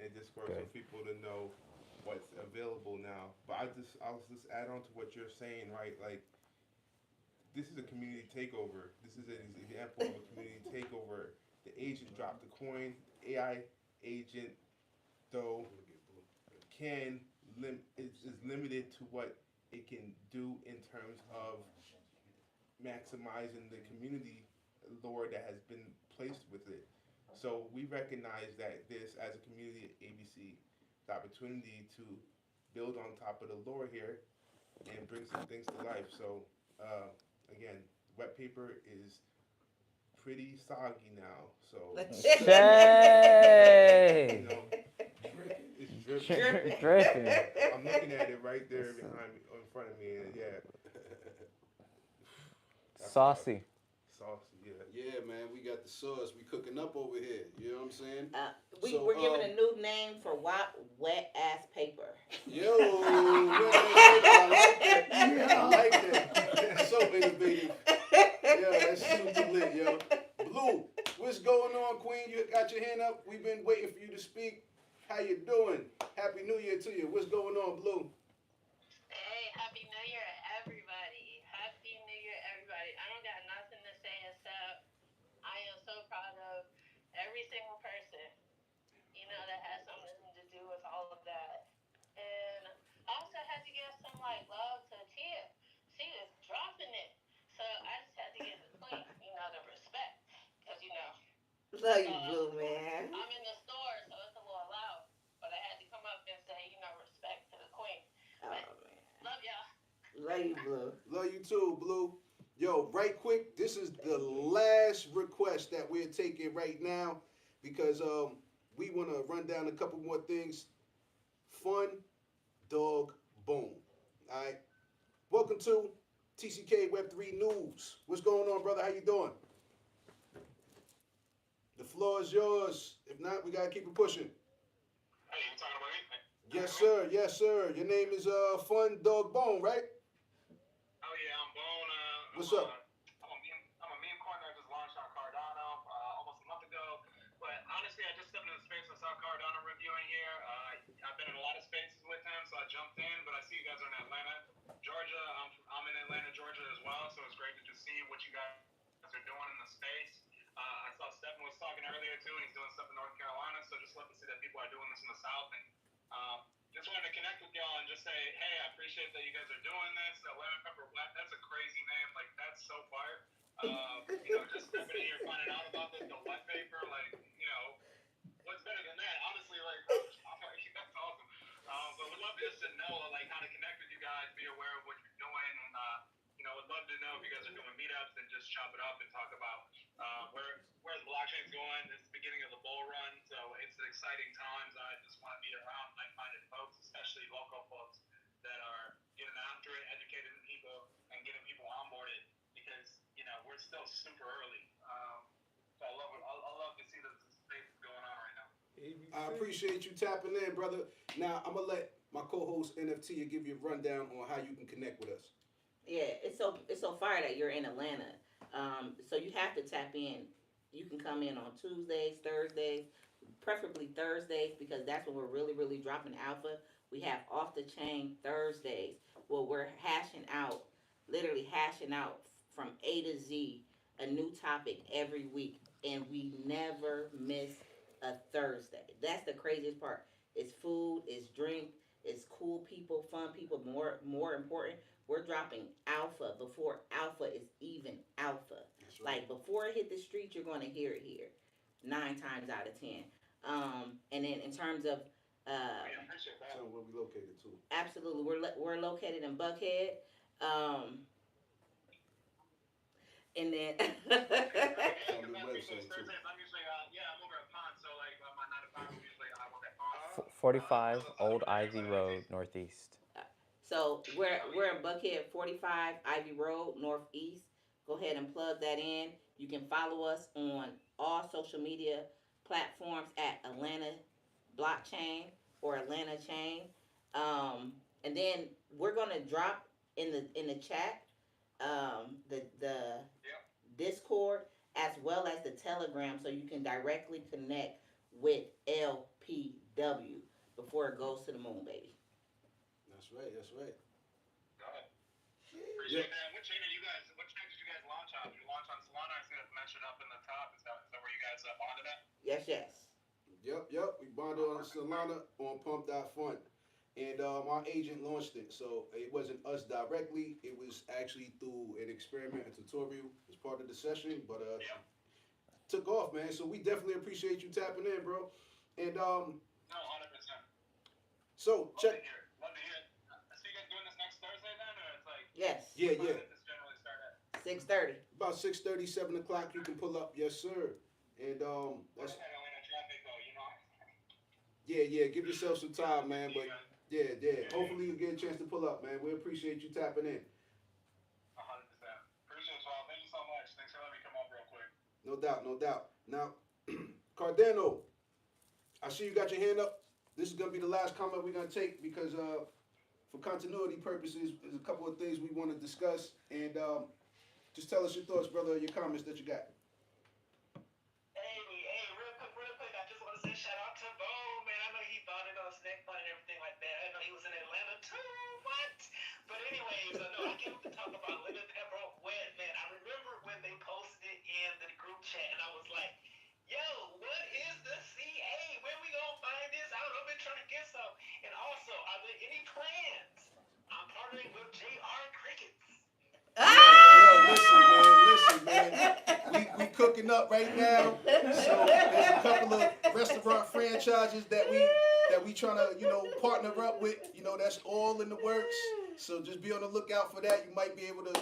and Discord for people to know what's available now. But I'll just add on to what you're saying, right? Like, this is a community takeover. This is an example of a community takeover. The agent dropped the coin. AI agent, though, is limited to what it can do in terms of maximizing the community lore that has been placed with it. So we recognize that this, as a community at ABC, the opportunity to build on top of the lore here and bring some things to life. So again, wet paper is pretty soggy now. So Shay. you know, it's dripping. Dripping. I'm looking at it right there behind me, in front of me, and yeah. Saucy. Saucy, yeah. Yeah, man, we got the sauce. We cooking up over here. You know what I'm saying? We're giving a new name for wet ass paper. Yo, I like that. I like that. So innovative. Yeah, that's super lit, yo. Blue, what's going on, Queen? You got your hand up. We've been waiting for you to speak. How you doing? Happy New Year to you. What's going on, Blue? Hey, Happy New Year, everybody. Happy New Year, everybody. I don't got nothing to say except I am so proud of every single person, that has something to do with all of that. And I also had to give some, love to Tia. She is dropping it. So I just had to give the queen, the respect. Because, Love you, Blue, man. I'm in the store, so it's a little loud. But I had to come up and say, respect to the queen. Oh, But man. love y'all. Love you, Blue. Love you too, Blue. Yo, right quick, this is the last request that we're taking right now because we want to run down a couple more things. Fun, dog, boom. All right. Welcome to TCK Web3 News. What's going on, brother? How you doing? The floor is yours. If not, we got to keep it pushing. Hey, you talking about me? Yes, sir. Yes, sir. Your name is Fun Dog Bone, right? Oh yeah, I'm Bone. What's up? I'm a meme coin that just launched on Cardano almost a month ago. But honestly, I just stepped into the space. I saw Cardano reviewing here. I've been in a lot of spaces with him, so I jumped in. But I see you guys are in Atlanta, Georgia. I'm in Atlanta, Georgia as well. So it's great to just see what you guys are doing in the space. I saw Stephen was talking earlier too, and he's doing stuff in North Carolina. So just love to see that people are doing this in the South. And just wanted to connect with y'all and just say, hey, I appreciate that you guys are doing this. Lemon Pepper Wet, that's a crazy name. Like, that's so fire. Just stepping in here, finding out about this, the wet paper, what's better than that? Honestly, that's awesome. But we'd love just to know, how to connect with you guys, be aware of what you're doing, and, would love to know if you guys are doing meetups and just chop it up and talk about where the blockchain's going. It's the beginning of the bull run, so it's exciting times. I just want to be around like-minded folks, especially local folks that are getting after it, educating people, and getting people onboarded because, we're still super early. So I love to see the space going on right now. I appreciate you tapping in, brother. Now I'm gonna let my co-host NFT give you a rundown on how you can connect with us. Yeah, it's so fire that you're in Atlanta. So you have to tap in. You can come in on Tuesdays, Thursdays, preferably Thursdays because that's when we're really dropping alpha. We have off the chain Thursdays where we're literally hashing out from A to Z a new topic every week, and we never miss a Thursday. That's the craziest part. It's food, it's drink, it's cool people, fun people. More important, we're dropping alpha before alpha is even alpha. That's right. Like before it hit the street, you're gonna hear it here, 9 times out of 10. And then in terms of Tell them where we located too. absolutely, we're located in Buckhead. Um, and then Tell them the website too. I'm usually, I'm over at Pond, so like my 9 to 5 is usually I'm over at Pond. 45 Old Ivy Road, Northeast. So we're in Buckhead, 45 Ivy Road, Northeast. Go ahead and plug that in. You can follow us on all social media platforms at Atlanta Blockchain or Atlanta Chain. And then we're gonna drop in the chat the Discord as well as the Telegram, so you can directly connect with LPW before it goes to the moon, baby. That's right. That's right. Appreciate that. What chain did you guys launch on? Did you launch on Solana? I see it mentioned up in the top. Is that where you guys bonded at? Yes. Yep. We bonded on Solana on Pump.Fund. And our agent launched it. So it wasn't us directly. It was actually through an experiment, a tutorial as part of the session. But took off, man. So we definitely appreciate you tapping in, bro. And No, 100%. so check. Love to hear it. I see you guys doing this next Thursday then, or it's like Yes. Yeah. when does this generally start at? 6:30. About 6:30, 7 o'clock, you can pull up. Yes, sir. And that's Traffic though, you know. yeah. Give yourself some time, man. But yeah. Hopefully you get a chance to pull up, man. We appreciate you tapping in. 100%. Appreciate y'all. Thank you so much. Thanks for letting me come up real quick. No doubt. Now, Cardano, I see you got your hand up. This is gonna be the last comment we're gonna take because for continuity purposes, there's a couple of things we want to discuss, and just tell us your thoughts, brother, your comments that you got. Hey, real quick, I just want to say shout out to Bo, man. I know he bought it on Snack Fun and everything like that. I know he was in Atlanta too. What? But anyways, I came to talk about lemon pepper wet, man. I remember when they posted it in the group chat, and I was like, yo, what is the CA? Where we gonna find this? I don't know. I've been trying to get some. And also, are there any plans? I'm partnering with JR Crickets. Listen, man. We cooking up right now. So there's a couple of restaurant franchises that we trying to partner up with. That's all in the works. So just be on the lookout for that. You might be able to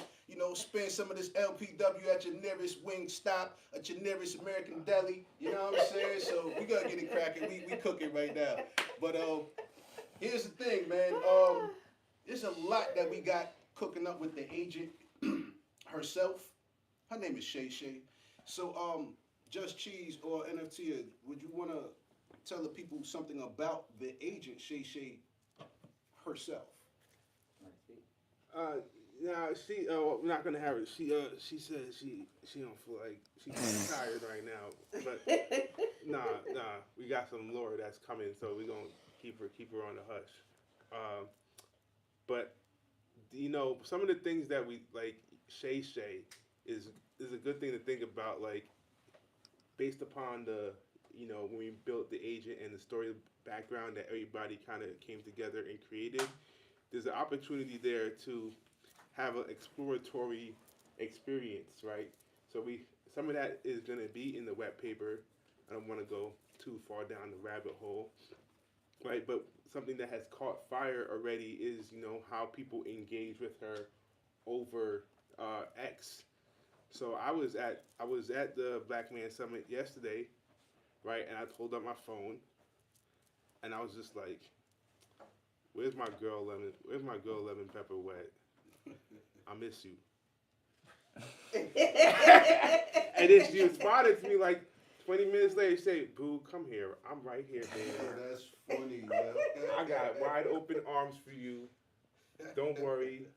spend some of this LPW at your nearest wing stop, at your nearest American deli. You know what I'm saying? So we gotta get it cracking. We cooking right now. But here's the thing, man. There's a lot that we got cooking up with the agent herself. Her name is Shay Shay. So Just Cheese or NFT, would you want to tell the people something about the agent Shay Shay herself? Now we're not gonna have it. She said she don't feel like she's tired right now. But nah, we got some lore that's coming, so we're gonna keep her on the hush. But some of the things that we like Shay is a good thing to think about, like based upon the when we built the agent and the story background that everybody kind of came together and created. There's an opportunity there to have an exploratory experience, right? So some of that is going to be in the wet paper. I don't want to go too far down the rabbit hole, right? But something that has caught fire already is, how people engage with her over X. So I was at the Black Man Summit yesterday, right? And I pulled up my phone, and I was just like, "Where's my girl Lemon Pepper Wet? I miss you." And then she responded to me like 20 minutes later, you say, "Boo, come here. I'm right here, baby. That's funny, yo. I got wide open arms for you. Don't worry.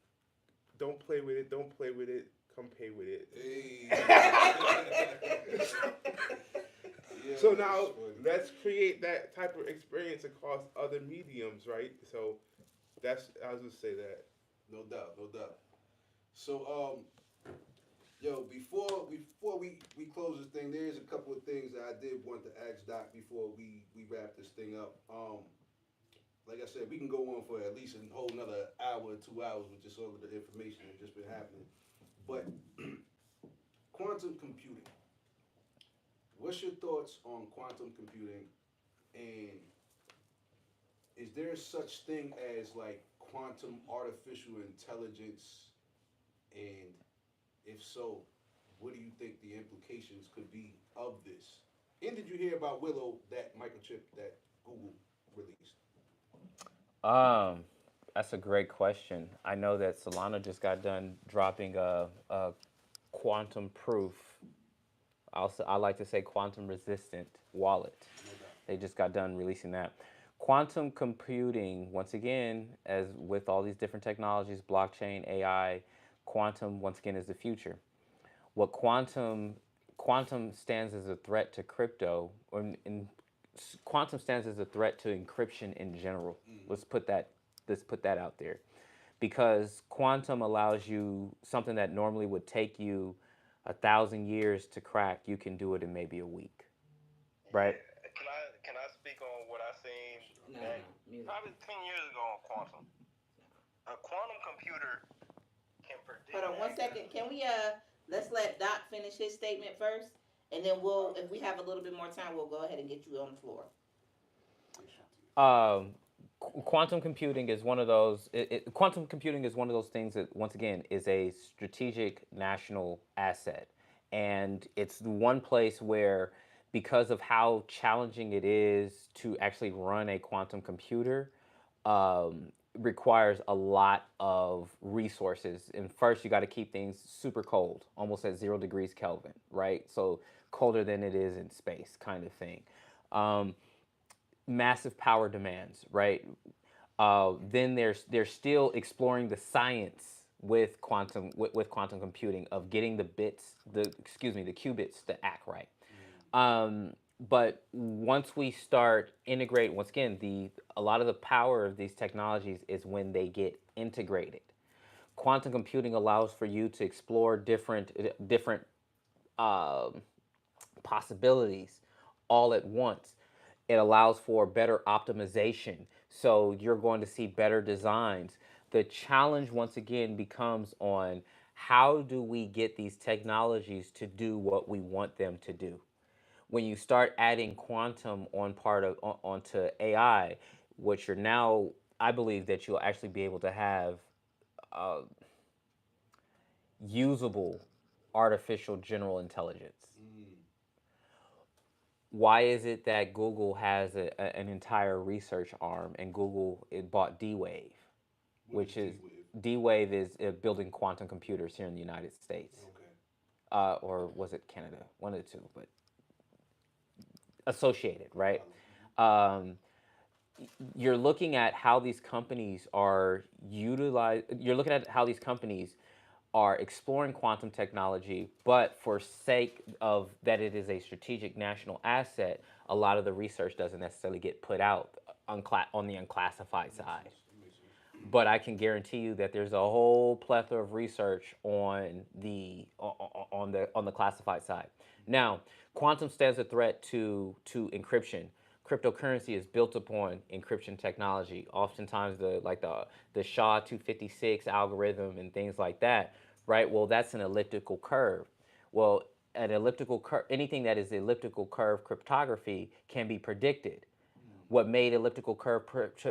Don't play with it. Don't play with it. Come pay with it." Hey. Yeah, So that's now funny. let's create that type of experience across other mediums, right? So that's I was just say that. No doubt, no doubt. So, yo, before we close this thing, there's a couple of things that I did want to ask Doc before we wrap this thing up. Like I said, we can go on for at least a whole another hour, 2 hours with just all of the information that's just been happening. But quantum computing. What's your thoughts on quantum computing, and is there such thing as like quantum artificial intelligence, and if so, what do you think the implications could be of this? And did you hear about Willow, that microchip that Google released? Um, that's a great question. I know that Solana just got done dropping a quantum proof. I like to say quantum resistant wallet. No doubt. They just got done releasing that. Quantum computing, once again, as with all these different technologies, blockchain, AI, quantum, once again, is the future. What quantum stands as a threat to crypto, quantum stands as a threat to encryption in general. Let's put that out there, because quantum allows you something that normally would take you 1,000 years to crack. You can do it in maybe a week, right? Can I speak on what I seen No, back no, music. probably 10 years ago on quantum? A quantum computer can predict. Hold on 1 second. Can we let's let Doc finish his statement first, and then if we have a little bit more time, we'll go ahead and get you on the floor. Quantum computing is one of those. Quantum computing is one of those things that, once again, is a strategic national asset, and it's the one place where, because of how challenging it is to actually run a quantum computer, requires a lot of resources. And first, you got to keep things super cold, almost at 0 degrees Kelvin, right? So colder than it is in space, kind of thing. Um, Massive power demands, right? Then they're still exploring the science with quantum computing of getting the qubits to act right. But once we start integrate, once again, a lot of the power of these technologies is when they get integrated. Quantum computing allows for you to explore different um possibilities all at once. It allows for better optimization. So you're going to see better designs. The challenge, once again, becomes on how do we get these technologies to do what we want them to do. When you start adding quantum onto AI, what you're now, I believe that you'll actually be able to have uh, usable artificial general intelligence. Why is it that Google has an entire research arm, and Google bought D-Wave, which is D-Wave is building quantum computers here in the United States, Okay. or was it Canada? One of the two, but associated, right? You're looking at how these companies are You're looking at how these companies are exploring quantum technology, but for sake of that it is a strategic national asset, a lot of the research doesn't necessarily get put out on the unclassified side. But I can guarantee you that there's a whole plethora of research on the classified side. Now, quantum stands a threat to encryption. Cryptocurrency is built upon encryption technology. Oftentimes, the SHA-256 algorithm and things like that, right? Well, that's an elliptical curve. Well, an elliptical curve, anything that is elliptical curve cryptography can be predicted. What made elliptical curve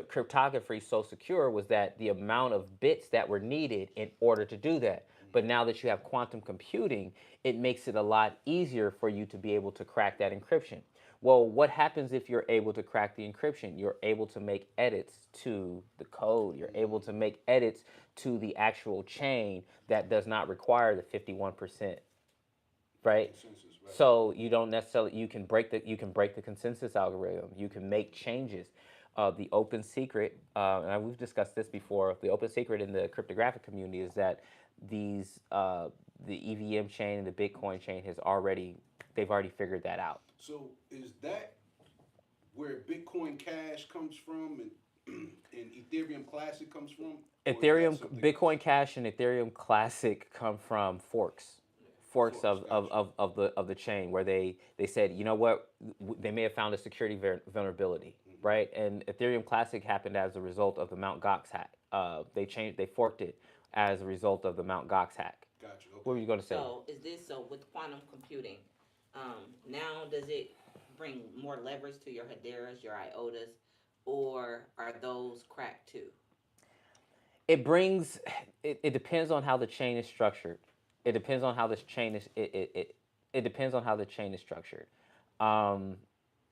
cryptography so secure was that the amount of bits that were needed in order to do that. But now that you have quantum computing, it makes it a lot easier for you to be able to crack that encryption. Well, what happens if you're able to crack the encryption? You're able to make edits to the code. You're able to make edits to the actual chain that does not require the 51%, right? So you don't necessarily you can break the consensus algorithm. You can make changes. The open secret, and we've discussed this before. The open secret in the cryptographic community is that these the EVM chain and the Bitcoin chain they've already figured that out. So is that where Bitcoin Cash comes from and Ethereum Classic comes from? Or is that Ethereum, something Bitcoin else? Cash, and Ethereum Classic come from forks Forks, gotcha. of the chain where they said, you know what, they may have found a security vulnerability, right? And Ethereum Classic happened as a result of the Mt. Gox hack. They forked it as a result of the Mt. Gox hack. Gotcha. What were Okay. you going to say? So is this so with quantum computing? Now does it bring more leverage to your Hederas, your IOTAs, or are those cracked too? It brings it depends on how the chain is structured. It depends on how this chain is it depends on how the chain is structured. Um,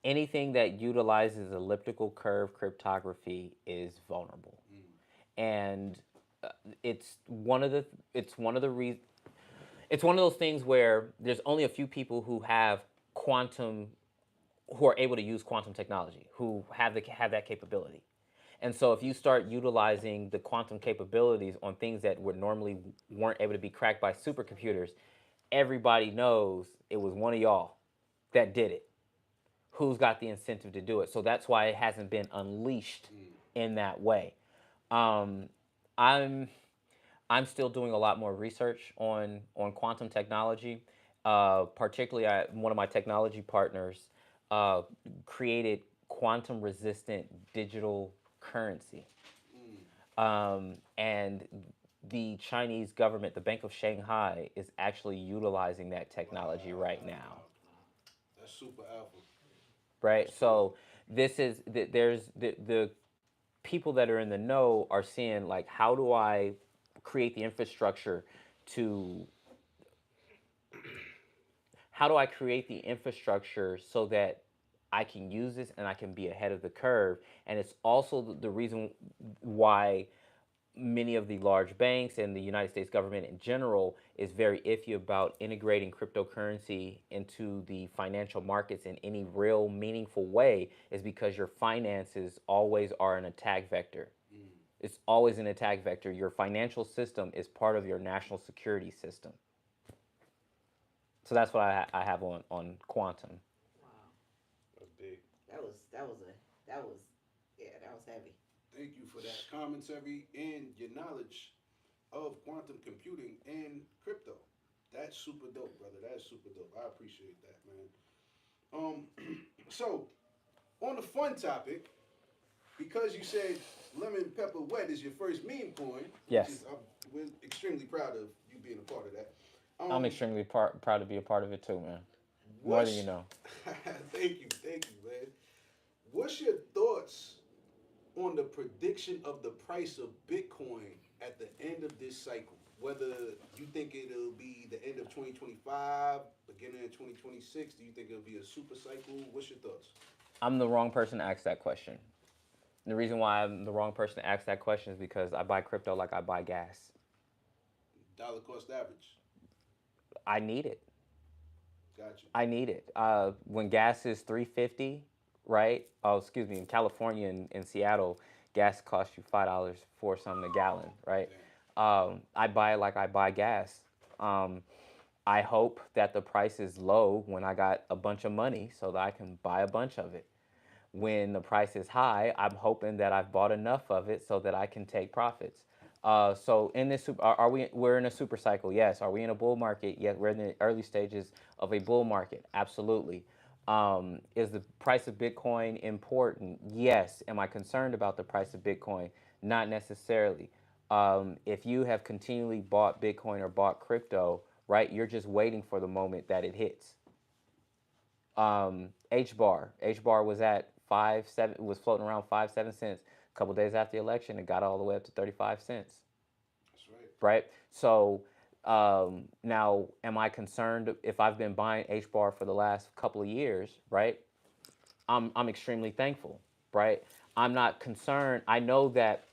Anything that utilizes elliptical curve cryptography is vulnerable, and uh, it's one of the it's one of the re- it's one of those things where there's only a few people quantum who are able to use quantum technology who have that capability. And so if you start utilizing the quantum capabilities on things that would normally weren't able to be cracked by supercomputers, everybody knows it was one of y'all that did it. Who's got the incentive to do it? So that's why it hasn't been unleashed in that way. Um, I'm I'm still doing a lot more research on quantum technology. Particularly, one of my technology partners uh, created quantum resistant digital currency, and the Chinese government, the Bank of Shanghai, is actually utilizing that technology right now. Wow. That's super alpha. Right. That's crazy. So there's the people that are in the know are seeing, like, how do I create the infrastructure to how do I create the infrastructure so that I can use this and I can be ahead of the curve. And it's also the reason why many of the large banks and the United States government in general is very iffy about integrating cryptocurrency into the financial markets in any real meaningful way, is because your finances always are an attack vector. It's always an attack vector. Your financial system is part of your national security system. So that's what I have on quantum. Wow, That's big. that was yeah, that was heavy. Thank you for that commentary and your knowledge of quantum computing and crypto. That's super dope, brother. That's super dope. I appreciate that, man. So on the fun topic, because you said lemon pepper wet is your first meme coin, which Yes. is we're extremely proud of you being a part of that. I'm Um, extremely proud to be a part of it too, man. More than you what's know. thank you, man. What's your thoughts on the prediction of the price of Bitcoin at the end of this cycle? Whether you think it'll be the end of 2025, beginning of 2026, do you think it'll be a super cycle? What's your thoughts? I'm the wrong person to ask that question. The reason why I'm the wrong person to ask that question is because I buy crypto like I buy gas. Dollar cost average. I need it. Gotcha. I need it. When gas is 350, right? Oh, excuse me. In California and in Seattle, gas costs you $5 for something a gallon, right? Damn. I buy it like I buy gas. Um, I hope that the price is low when I got a bunch of money so that I can buy a bunch of it. When the price is high, I'm hoping that I've bought enough of it so that I can take profits. So in this, are we? We're in a super cycle. Yes. Are we in a bull market? Yes. We're in the early stages of a bull market. Absolutely. Is the price of Bitcoin important? Yes. Am I concerned about the price of Bitcoin? Not necessarily. If you have continually bought Bitcoin or bought crypto, right, you're just waiting for the moment that it hits. H bar. H bar was at 5 7. Was floating around 5 7 cents. A couple days after the election, it got all the way up to 35 cents. That's right. Right. So now, am I concerned if I've been buying H bar for the last couple of years? Right. I'm extremely thankful. Right. I'm not concerned. I know that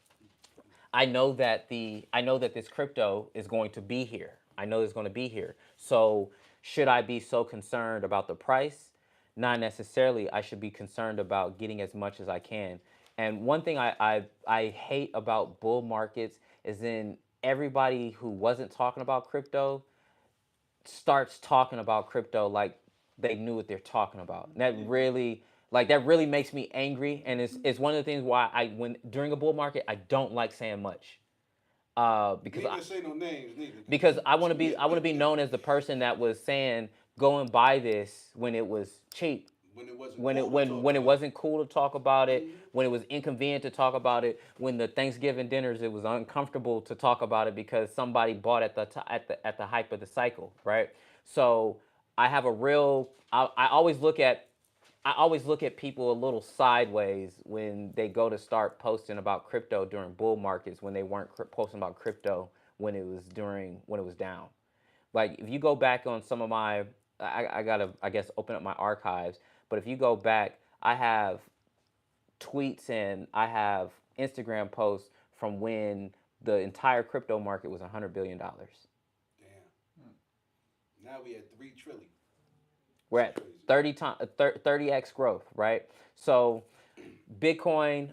this crypto is going to be here. I know it's going to be here. So Should I be so concerned about the price? Not necessarily. I should be concerned about getting as much as I can. And one thing I hate about bull markets is then everybody who wasn't talking about crypto starts talking about crypto like they knew what they're talking about. And that really makes me angry. And it's one of the things why I when during a bull market I don't like saying much. We Because ain't gonna say no names neither. because I want to be known as the person that was saying go and buy this when it was cheap, when it wasn't when it cool to talk when it about. wasn't cool to talk about it, when it was inconvenient to talk about it, when the Thanksgiving dinners it was uncomfortable to talk about it because somebody bought at at the hype of the cycle, right? So I have a real I always look at people a little sideways when they go to start posting about crypto during bull markets when they weren't posting about crypto when it was down. Like if you go back on some of my I gotta I guess open up my archives, but if you go back, I have tweets and I have Instagram posts from when the entire crypto market was $100 billion. Damn. Now we at 3 trillion. We're That's at crazy. 30x growth, right? So Bitcoin,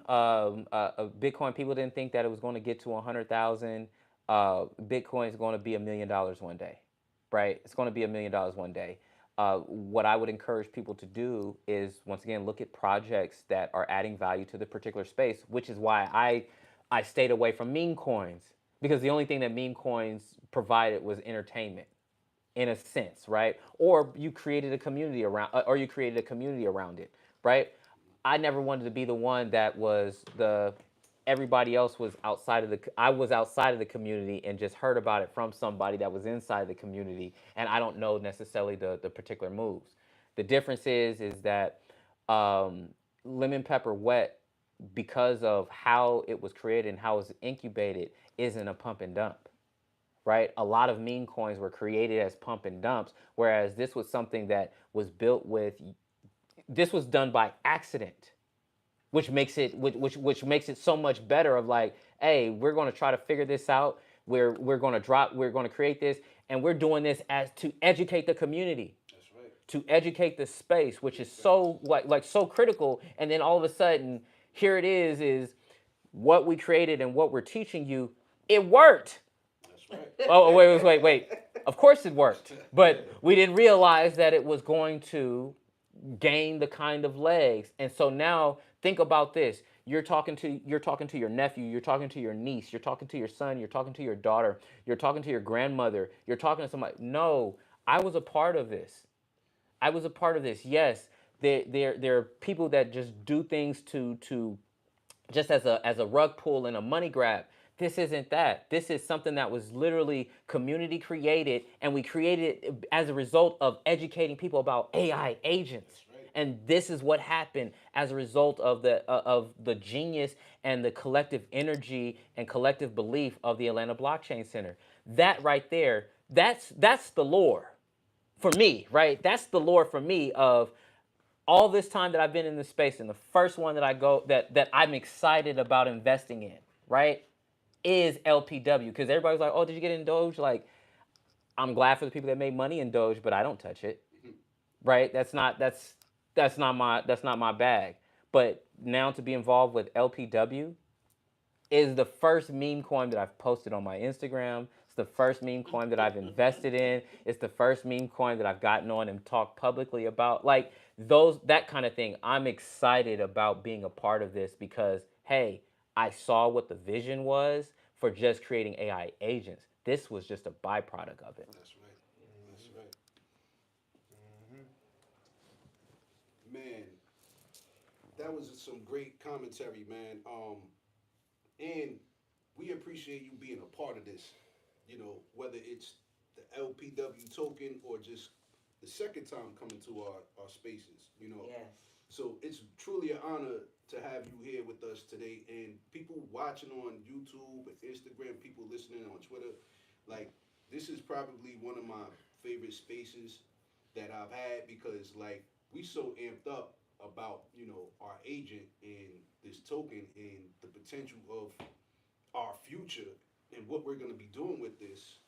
Bitcoin, people didn't think that it was going to get to 100,000. Bitcoin is going to be $1 million one day, right? It's going to be $1 million one day. What I would encourage people to do is once again look at projects that are adding value to the particular space, which is why I stayed away from meme coins because the only thing that meme coins provided was entertainment in a sense, right? Or you created a community around it, right? I never wanted to be the one that was the everybody else was outside of the I was outside of the community and just heard about it from somebody that was inside the community and I don't know necessarily the particular moves. The difference is that um, lemon pepper wet because of how it was created and how it was incubated isn't a pump and dump, right? A lot of meme coins were created as pump and dumps, whereas this was something that was built with. This was done by accident, which makes it so much better. Of like, hey, we're going to try to figure this out. We're going to create this, and we're doing this as to educate the community, That's right. to educate the space, which is so so critical. And then all of a sudden, here it is what we created and what we're teaching you. It worked. That's right. Oh, wait. Of course it worked. But we didn't realize that it was going to gain the kind of legs. And so now think about this. You're talking to your nephew, you're talking to your niece, you're talking to your son, you're talking to your daughter, you're talking to your grandmother, you're talking to somebody. No, I was a part of this. I was a part of this. Yes, there are people that just do things to just as a rug pull and a money grab. This isn't that. This is something that was literally community created, and we created it as a result of educating people about AI agents. That's right. And this is what happened as a result of the genius and the collective energy and collective belief of the Atlanta Blockchain Center. That right there, that's the lore for me, right? That's the lore for me of all this time that I've been in this space, and the first one that that I'm excited about investing in, right, is LPW. Because everybody's like, "Oh, did you get in Doge?" Like, I'm glad for the people that made money in Doge, but I don't touch it, right? That's not my bag. But now to be involved with LPW is the first meme coin that I've posted on my Instagram. It's the first meme coin that I've invested in. It's the first meme coin that I've gotten on and talked publicly about. Like that kind of thing. I'm excited about being a part of this because, hey, I saw what the vision was for just creating AI agents. This was just a byproduct of it. That's right. That's right. Man, that was some great commentary, man. And we appreciate you being a part of this. You know, whether it's the LPW token or just the second time coming to our spaces. You know, Yes. so it's truly an honor to have you here with us today. And people watching on YouTube and Instagram, people listening on Twitter, like this is probably one of my favorite spaces that I've had because like we so amped up about our agent and this token and the potential of our future and what we're going to be doing with this.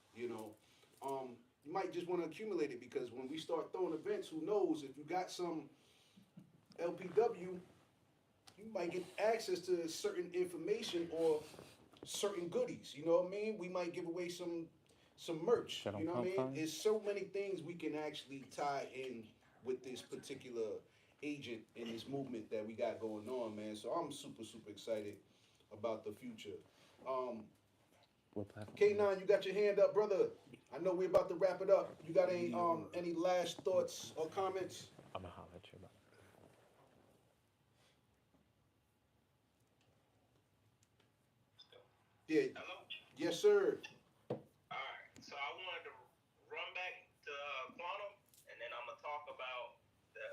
you might just want to accumulate it because when we start throwing events, who knows if you got some LPW, you might get access to certain information or certain goodies. You know what I mean? We might give away some merch. Shit on You know what I pump mean? fund? There's so many things we can actually tie in with this particular agent in this movement that we got going on, man. So I'm super super excited about the future. Um, What platform? K9, you got your hand up, brother. I know we're about to wrap it up. You got any last thoughts or comments? I'm gonna holler at you about Yeah. Hello? Yes, sir. Alright, so I wanted to run back to quantum, and then I'm gonna talk about the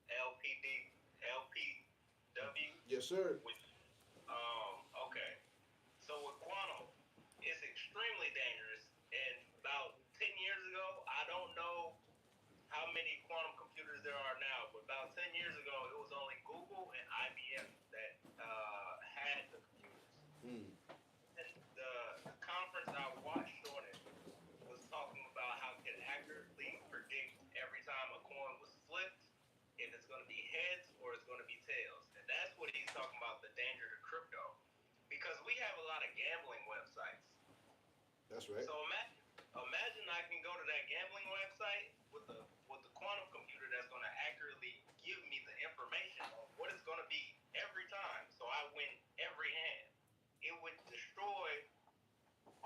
LPW, Yes, sir. which okay. So with quantum, it's extremely dangerous. And about 10 years ago, I don't know how many quantum computers there are now, but about 10 years ago, it was only Google and IBM that had the computers. Mm. And the conference I watched on it was talking about how it could accurately predict every time a coin was flipped, if it's going to be heads or it's going to be tails. And that's what he's talking about, the danger to crypto. Because we have a lot of gambling websites. That's right. So imagine I can go to that gambling website with the quantum computer that's going to accurately give me the information on what it's going to be every time, so I win every hand. It would destroy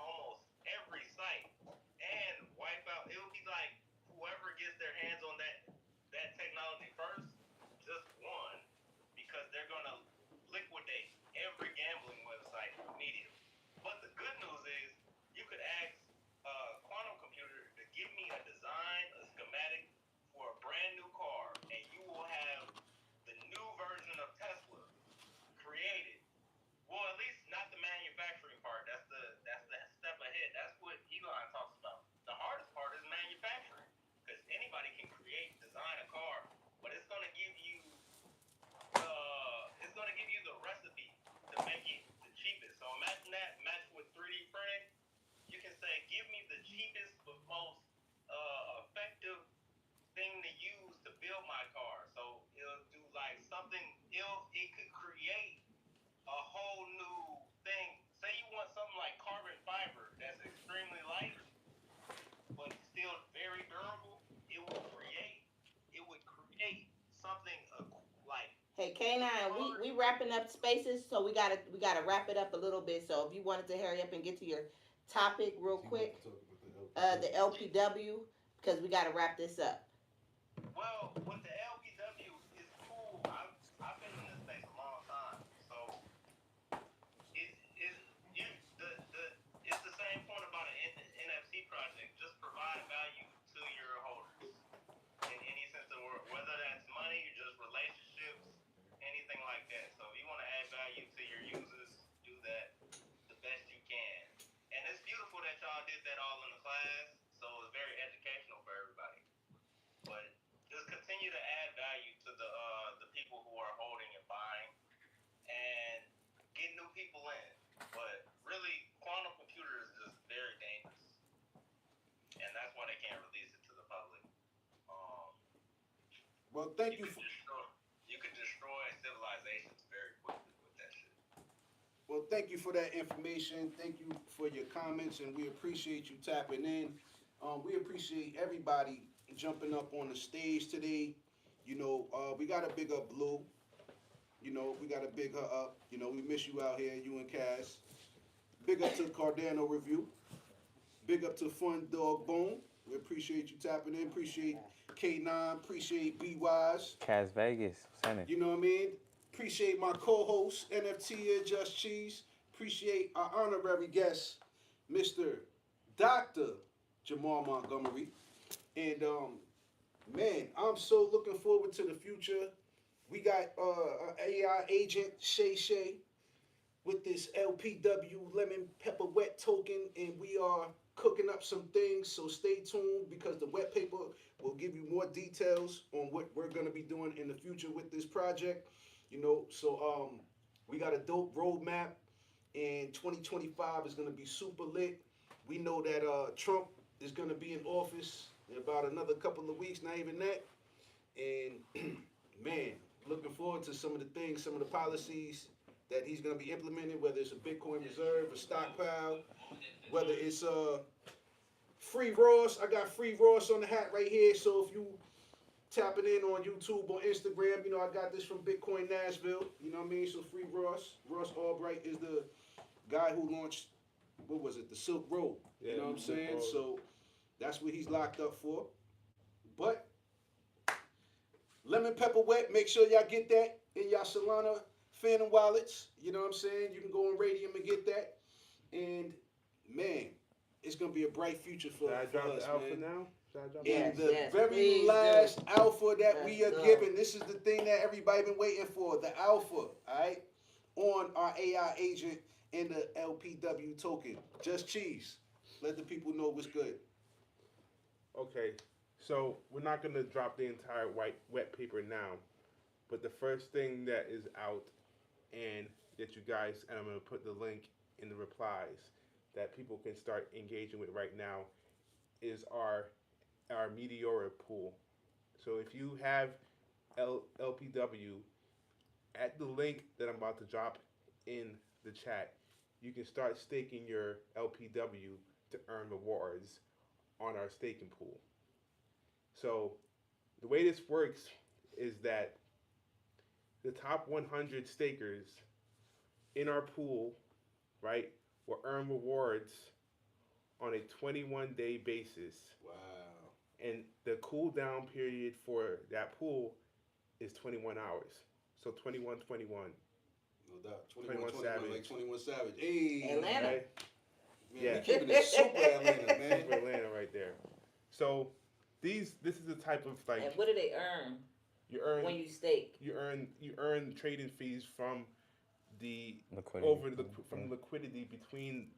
almost every site and wipe out. It would be like whoever gets their hands on that technology first just won, because they're going to liquidate every gambling website immediately. But the good news is you could ask a quantum computer to give me a design, a schematic for a brand new car, and you will have the new version of Tesla created. Well, at least not the manufacturing part. That's the step ahead. That's what Elon talks about. The hardest part is manufacturing, because anybody can create, design a car, but it's going to give you the recipe to make it the cheapest. So imagine that matched with 3D printing. You can say, give me the cheapest but most effective thing to use to build my car. So it'll do like something. It could create a whole new thing. Say you want something like carbon fiber that's extremely light but still very durable. It would create something like. Hey K9, we wrapping up spaces, so we gotta wrap it up a little bit. So if you wanted to hurry up and get to your topic real quick, the LPW, because we gotta wrap this up. Well, with the LPW is cool. I've been in this space a long time, so it you the it's the same point about an NFC project. Just provide value to your holders in any sense of the word, whether that's money, just relationships, anything like that. So if you want to add value to your users, do that the best you can. And it's beautiful that y'all did that all in the class. So it's very educational for everybody. But just continue to add value to the people who are holding and buying, and get new people in. But really, quantum computer is just very dangerous, and that's why they can't release it to the public. Um, Well, thank you you. could destroy civilizations very quickly with that shit. Well, thank you for that information. Thank you for your comments, and we appreciate you tapping in. We appreciate everybody jumping up on the stage today. You know, we got to big up Blue. You know, we got to big her up. You know, we miss you out here, you and Cass. Big up to Cardano Review. Big up to Fun Dog Bone. We appreciate you tapping in. Appreciate K9. Appreciate B Wise. Cas Vegas. Send it. You know what I mean? Appreciate my co-host, NFT Just Cheese. Appreciate our honorary guest, Mr. Dr. Jamal Montgomery. And man, I'm so looking forward to the future. We got an AI agent, Shay Shay, with this LPW lemon pepper wet token, and we are cooking up some things. So stay tuned, because the wet paper will give you more details on what we're gonna be doing in the future with this project. You know, so we got a dope roadmap, and 2025 is gonna be super lit. We know that Trump is going to be in office in about another couple of weeks, not even that. And man, looking forward to some of the things, some of the policies that he's going to be implementing, whether it's a Bitcoin reserve, a stockpile, whether it's free Ross. I got free Ross on the hat right here. So if you tapping in on YouTube or Instagram, you know, I got this from Bitcoin Nashville. You know what I mean? So free Ross. Ross Albright is the guy who launched, what was it, the Silk Road. Yeah, You know what I'm saying? Road. So that's what he's locked up for. But lemon pepper wet, make sure y'all get that in y'all Solana Phantom wallets. You know what I'm saying? You can go on Radium and get that. And man, it's gonna be a bright future for, Should I for drop us, the alpha man. now? Should I drop Yes, And the yes, very please last do. alpha that we are Let's go. giving, this is the thing that everybody been waiting for, the alpha, all right, on our AI agent and the LPW token. Just cheese. Let the people know what's good. Okay, so we're not gonna drop the entire wet paper now, but the first thing that is out and that you guys, and I'm gonna put the link in the replies that people can start engaging with right now is our Meteora pool. So if you have LPW at the link that I'm about to drop in the chat, you can start staking your LPW to earn rewards on our staking pool. So the way this works is that the top 100 stakers in our pool, right, will earn rewards on a 21-day basis. Wow. And the cooldown period for that pool is 21 hours. So 21, 21. No doubt. 21 21, Savage. like 21 Savage. Hey. Atlanta. Right? Man, Yeah. we keeping it super Atlanta, man. Super Atlanta right there. So this is the type of like And what do they earn you earn when you stake? you earn trading fees from the Liquidity. from liquidity between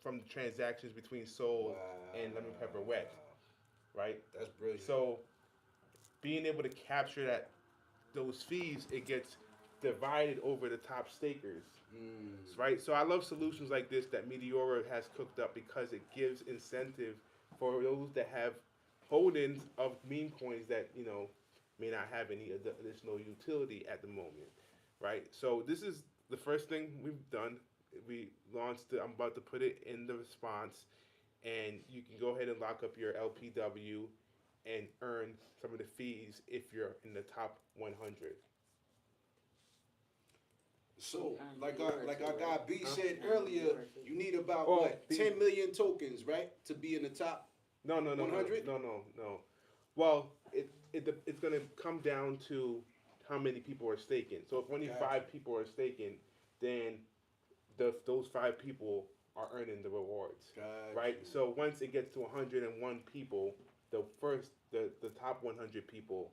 from the transactions between Soul Wow. and Lemon Pepper Wet, right? That's brilliant. So being able to capture those fees, it gets divided over the top stakers, right? So I love solutions like this that Meteora has cooked up because it gives incentive for those that have holdings of meme coins that may not have any additional utility at the moment, right? So this is the first thing we've done. We launched it. I'm about to put it in the response, and you can go ahead and lock up your LPW and earn some of the fees if you're in the top 100. So, like our guy B said earlier, you need about Oh, what, 10 million tokens, right, to be in the top. No. 100? No. Well, it's gonna come down to how many people are staking. So if only Gotcha. 5 people are staking, then those 5 people are earning the rewards, Gotcha. right? So once it gets to 101 people, the top 100 people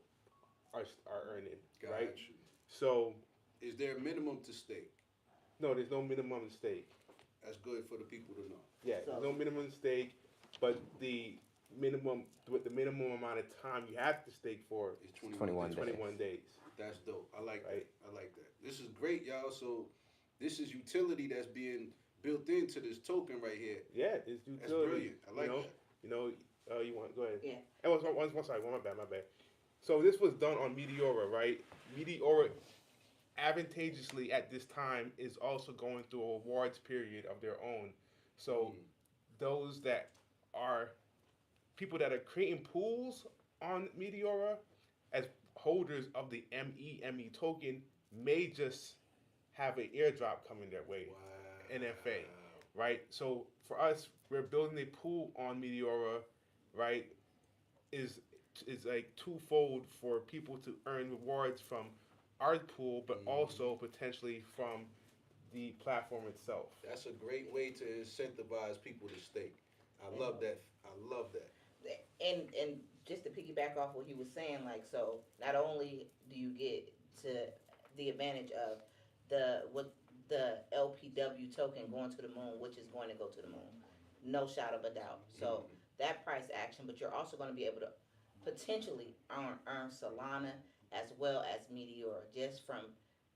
are earning, right? Gotcha. So Is there a minimum to stake? no, there's no minimum stake. That's good for the people to know. Yeah, there's no minimum stake, but the minimum amount of time you have to stake for It's 21 is days. 21 days. That's dope. I like Right. that. I like that. This is great, y'all. So this is utility that's being built into this token right here. Yeah, it's utility. That's brilliant. I like that. You want go ahead. Yeah. And one sorry, my bad. So this was done on Meteora, right? Meteora advantageously at this time is also going through a rewards period of their own. So those that are people that are creating pools on Meteora as holders of the MEME token may just have an airdrop coming their way. Wow. NFA, right? So for us, we're building a pool on Meteora, right? Is like twofold for people to earn rewards from our pool, but also potentially from the platform itself. That's a great way to incentivize people to stake. I love that. I love that. And just to piggyback off what he was saying, like, so not only do you get to the advantage of the LPW token going to the moon, which is going to go to the moon, no shadow of a doubt. So that price action, but you're also going to be able to potentially earn Solana as well as Meteor just from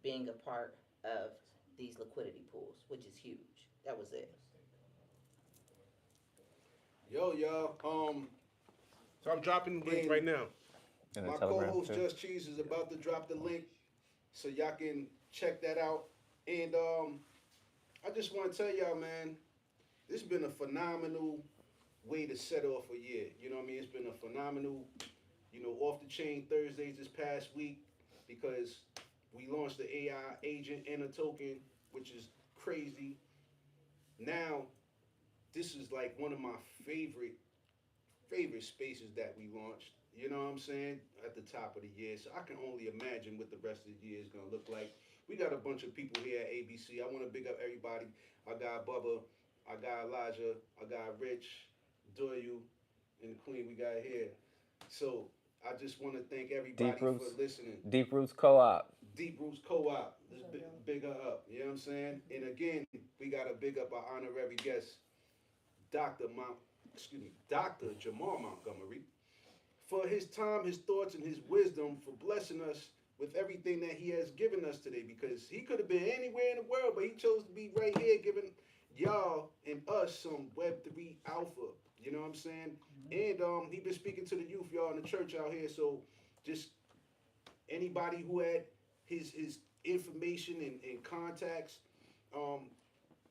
being a part of these liquidity pools, which is huge. That was it. Yo, y'all. So I'm dropping the link right now. And the My Telegram, co-host too. Just Cheese is about to drop the link, so y'all can check that out. And I just want to tell y'all, man, this has been a phenomenal way to set off a year. You know what I mean? It's been a phenomenal, off the chain Thursdays this past week because we launched the AI agent and a token, which is crazy. Now, this is like one of my favorite spaces that we launched. You know what I'm saying? At the top of the year. So I can only imagine what the rest of the year is gonna look like. We got a bunch of people here at ABC. I wanna big up everybody. I got Bubba, I got Elijah, I got Rich, Doyle, and the Queen we got here. So I just wanna thank everybody for listening. Deep Roots Co-op. Deep Roots Co-op. Let's big her up. You know what I'm saying? And again, we gotta big up our honorary guest, Dr. Jamal Montgomery, for his time, his thoughts, and his wisdom, for blessing us with everything that he has given us today. Because he could have been anywhere in the world, but he chose to be right here, giving y'all and us some Web3 alpha. You know what I'm saying? And he been speaking to the youth, y'all, in the church out here. So just anybody who had his information and contacts,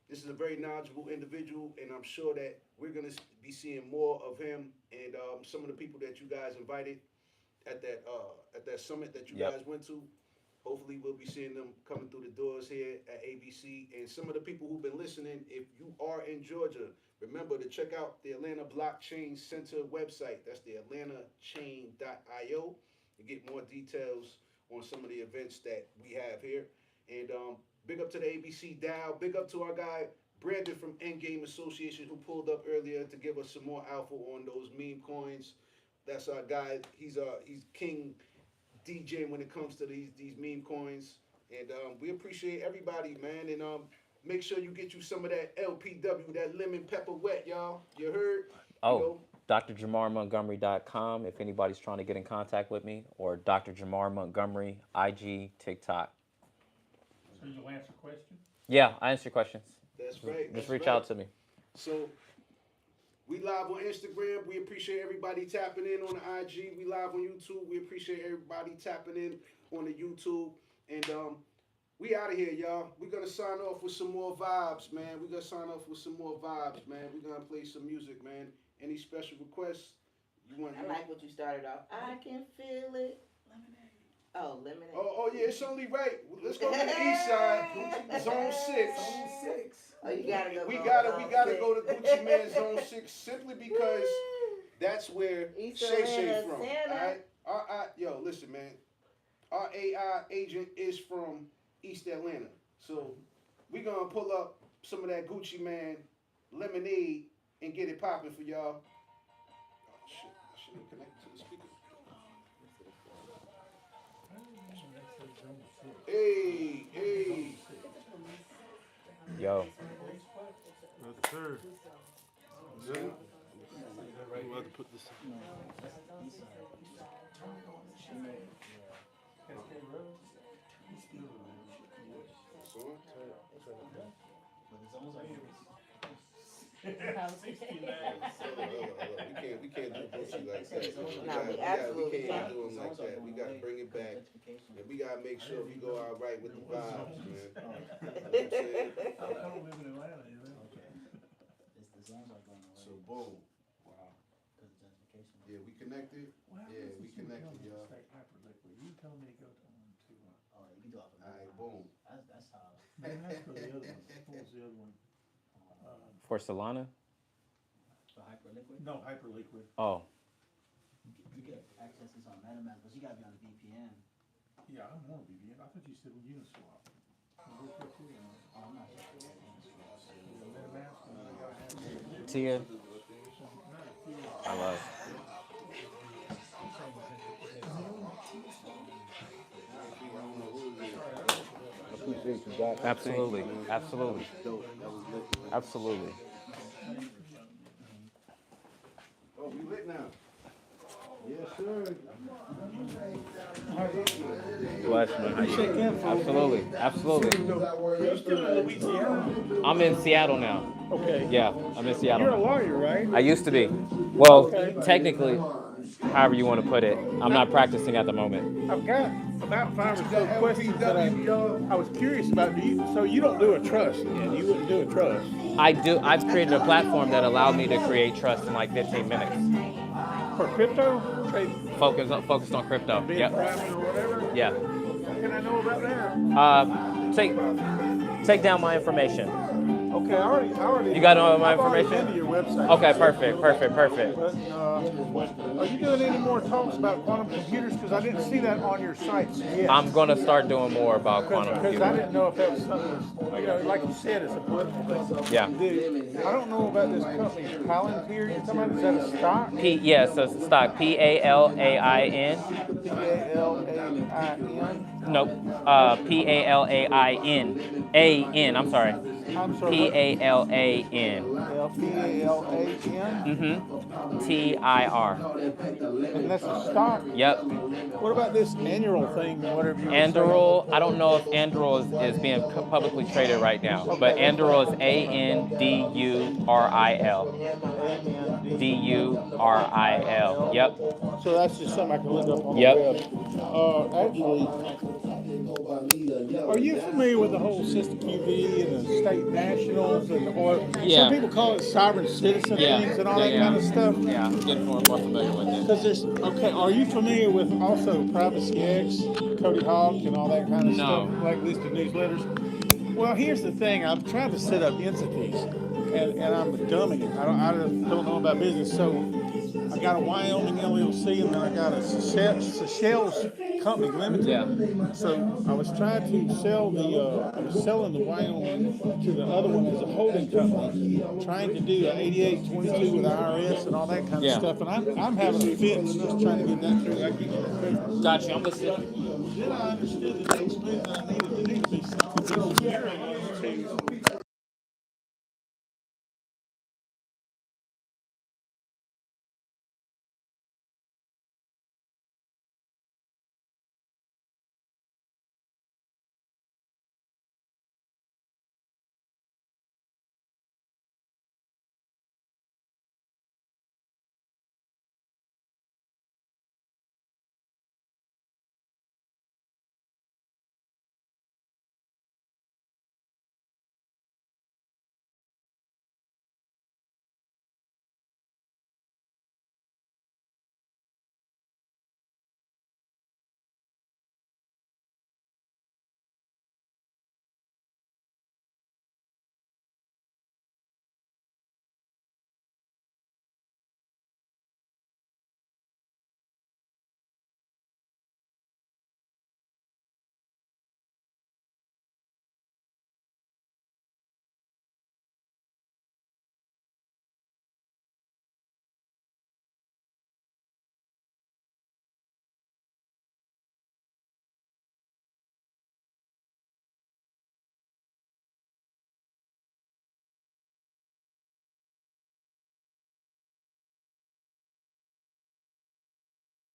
this is a very knowledgeable individual, and I'm sure that we're going to be seeing more of him and some of the people that you guys invited at that summit that you guys went to. Hopefully, we'll be seeing them coming through the doors here at ABC. And some of the people who've been listening, if you are in Georgia, remember to check out the Atlanta Blockchain Center website. That's the atlantachain.io to get more details on some of the events that we have here. And big up to the ABC Dow. Big up to our guy Brandon from Endgame Association who pulled up earlier to give us some more alpha on those meme coins. That's our guy. He's king DJ when it comes to these meme coins. And we appreciate everybody, man. And make sure you get you some of that LPW, that lemon pepper wet, y'all. You heard? Oh, drjamarmontgomery.com if anybody's trying to get in contact with me, or Dr. Jamar Montgomery, IG, TikTok. So you'll answer questions? Yeah, I answer questions. That's right. Just reach out to me. So we live on Instagram. We appreciate everybody tapping in on the IG. We live on YouTube. We appreciate everybody tapping in on the YouTube. And we out of here, y'all. We're gonna sign off with some more vibes, man. We're gonna play some music, man. Any special requests? I like what you started off. I can feel it. Oh, lemonade. Oh yeah, it's only right. Let's go to the east side. Zone 6. Oh, you gotta go. We gotta go to Gucci Man Zone 6 simply because that's where Shay Shay from. Alright? Yo, listen, man. Our AI agent is from East Atlanta. So we gonna pull up some of that Gucci Man lemonade and get it popping for y'all. Oh shit, I should have connected to the speaker. Hey. Yo. Yes, sir. Good. I'm about to put this in. We can't do Gucci like that. No, we absolutely can't can't. do them like that. We gotta bring it back. And we gotta make sure we go out right with the vibes, man. You know what I'm saying? I don't live in Atlanta, you know? So boom. Wow. Yeah, we connected. Yeah, we connected, y'all. You told me to go to Alright, boom. That's how. Then let's go to the other one. What was the other one? For Solana? No, Hyperliquid. Oh. You get access to this on MetaMask, but you gotta be on the VPN. Yeah, I'm on VPN. I thought you said Uniswap. Oh, I'm not sure. Tia, I love. Absolutely. Oh, we lit now. Yes, sir. Absolutely. I'm in Seattle now. Okay. Yeah, I'm in Seattle. You're a now. lawyer, right? I used to be. Well, Okay. technically, however you want to put it, I'm not practicing at the moment. I've got about 5 or so questions that I was curious about. So you don't do a trust, then? You wouldn't do a trust? I do. I've created a platform that allowed me to create trust in like 15 minutes. For crypto? Trade, Focused on crypto. being Yep. private or whatever? Yeah. What can I know about that? Take down my information. Okay, I already. You got all my I've already information? been to your website. Okay, perfect. But, are you doing any more talks about quantum computers? Because I didn't see that on your sites yet. I'm gonna start doing more about quantum Because I computing. didn't know if that was something, like you said, it's a political thing. Yeah. I don't know about this company, Palantir, you're talking about, is that a stock? So it's stock PALAIN. P-A-L-A-I-N? Nope. PALAIN. I'm sorry. I'm sorry. PALAN. P-A-L-A-N? TIR. And that's a stock? Yep. What about this annual thing, whatever you were Anduril, I don't know if Anduril is being publicly traded right now, but Anduril is ANDURIL. DURIL. Yep. So that's just something I can look up on Yep. the web. Actually, are you familiar with the whole Sister QV and the state nationals or Yeah. some people call it sovereign citizen things and all that kind of stuff? Yeah, I'm getting more familiar with it. Because are you familiar with also Privacy X, Cody Hawk, and all that kind of stuff, like list of newsletters? Well, here's the thing. I've tried to set up entities, and I'm dumbing it. I don't know about business, so I got a Wyoming LLC, and then I got a Seychelles Company Limited. Yeah. So I was trying to sell I was selling the Wyoming to the other one as a holding company, trying to do an 8822 with IRS and all that kind of stuff. And I'm having a fit and just trying to get that through. I keep it. Got you. I'm listening. Then I understood the next move that I needed to do to be security to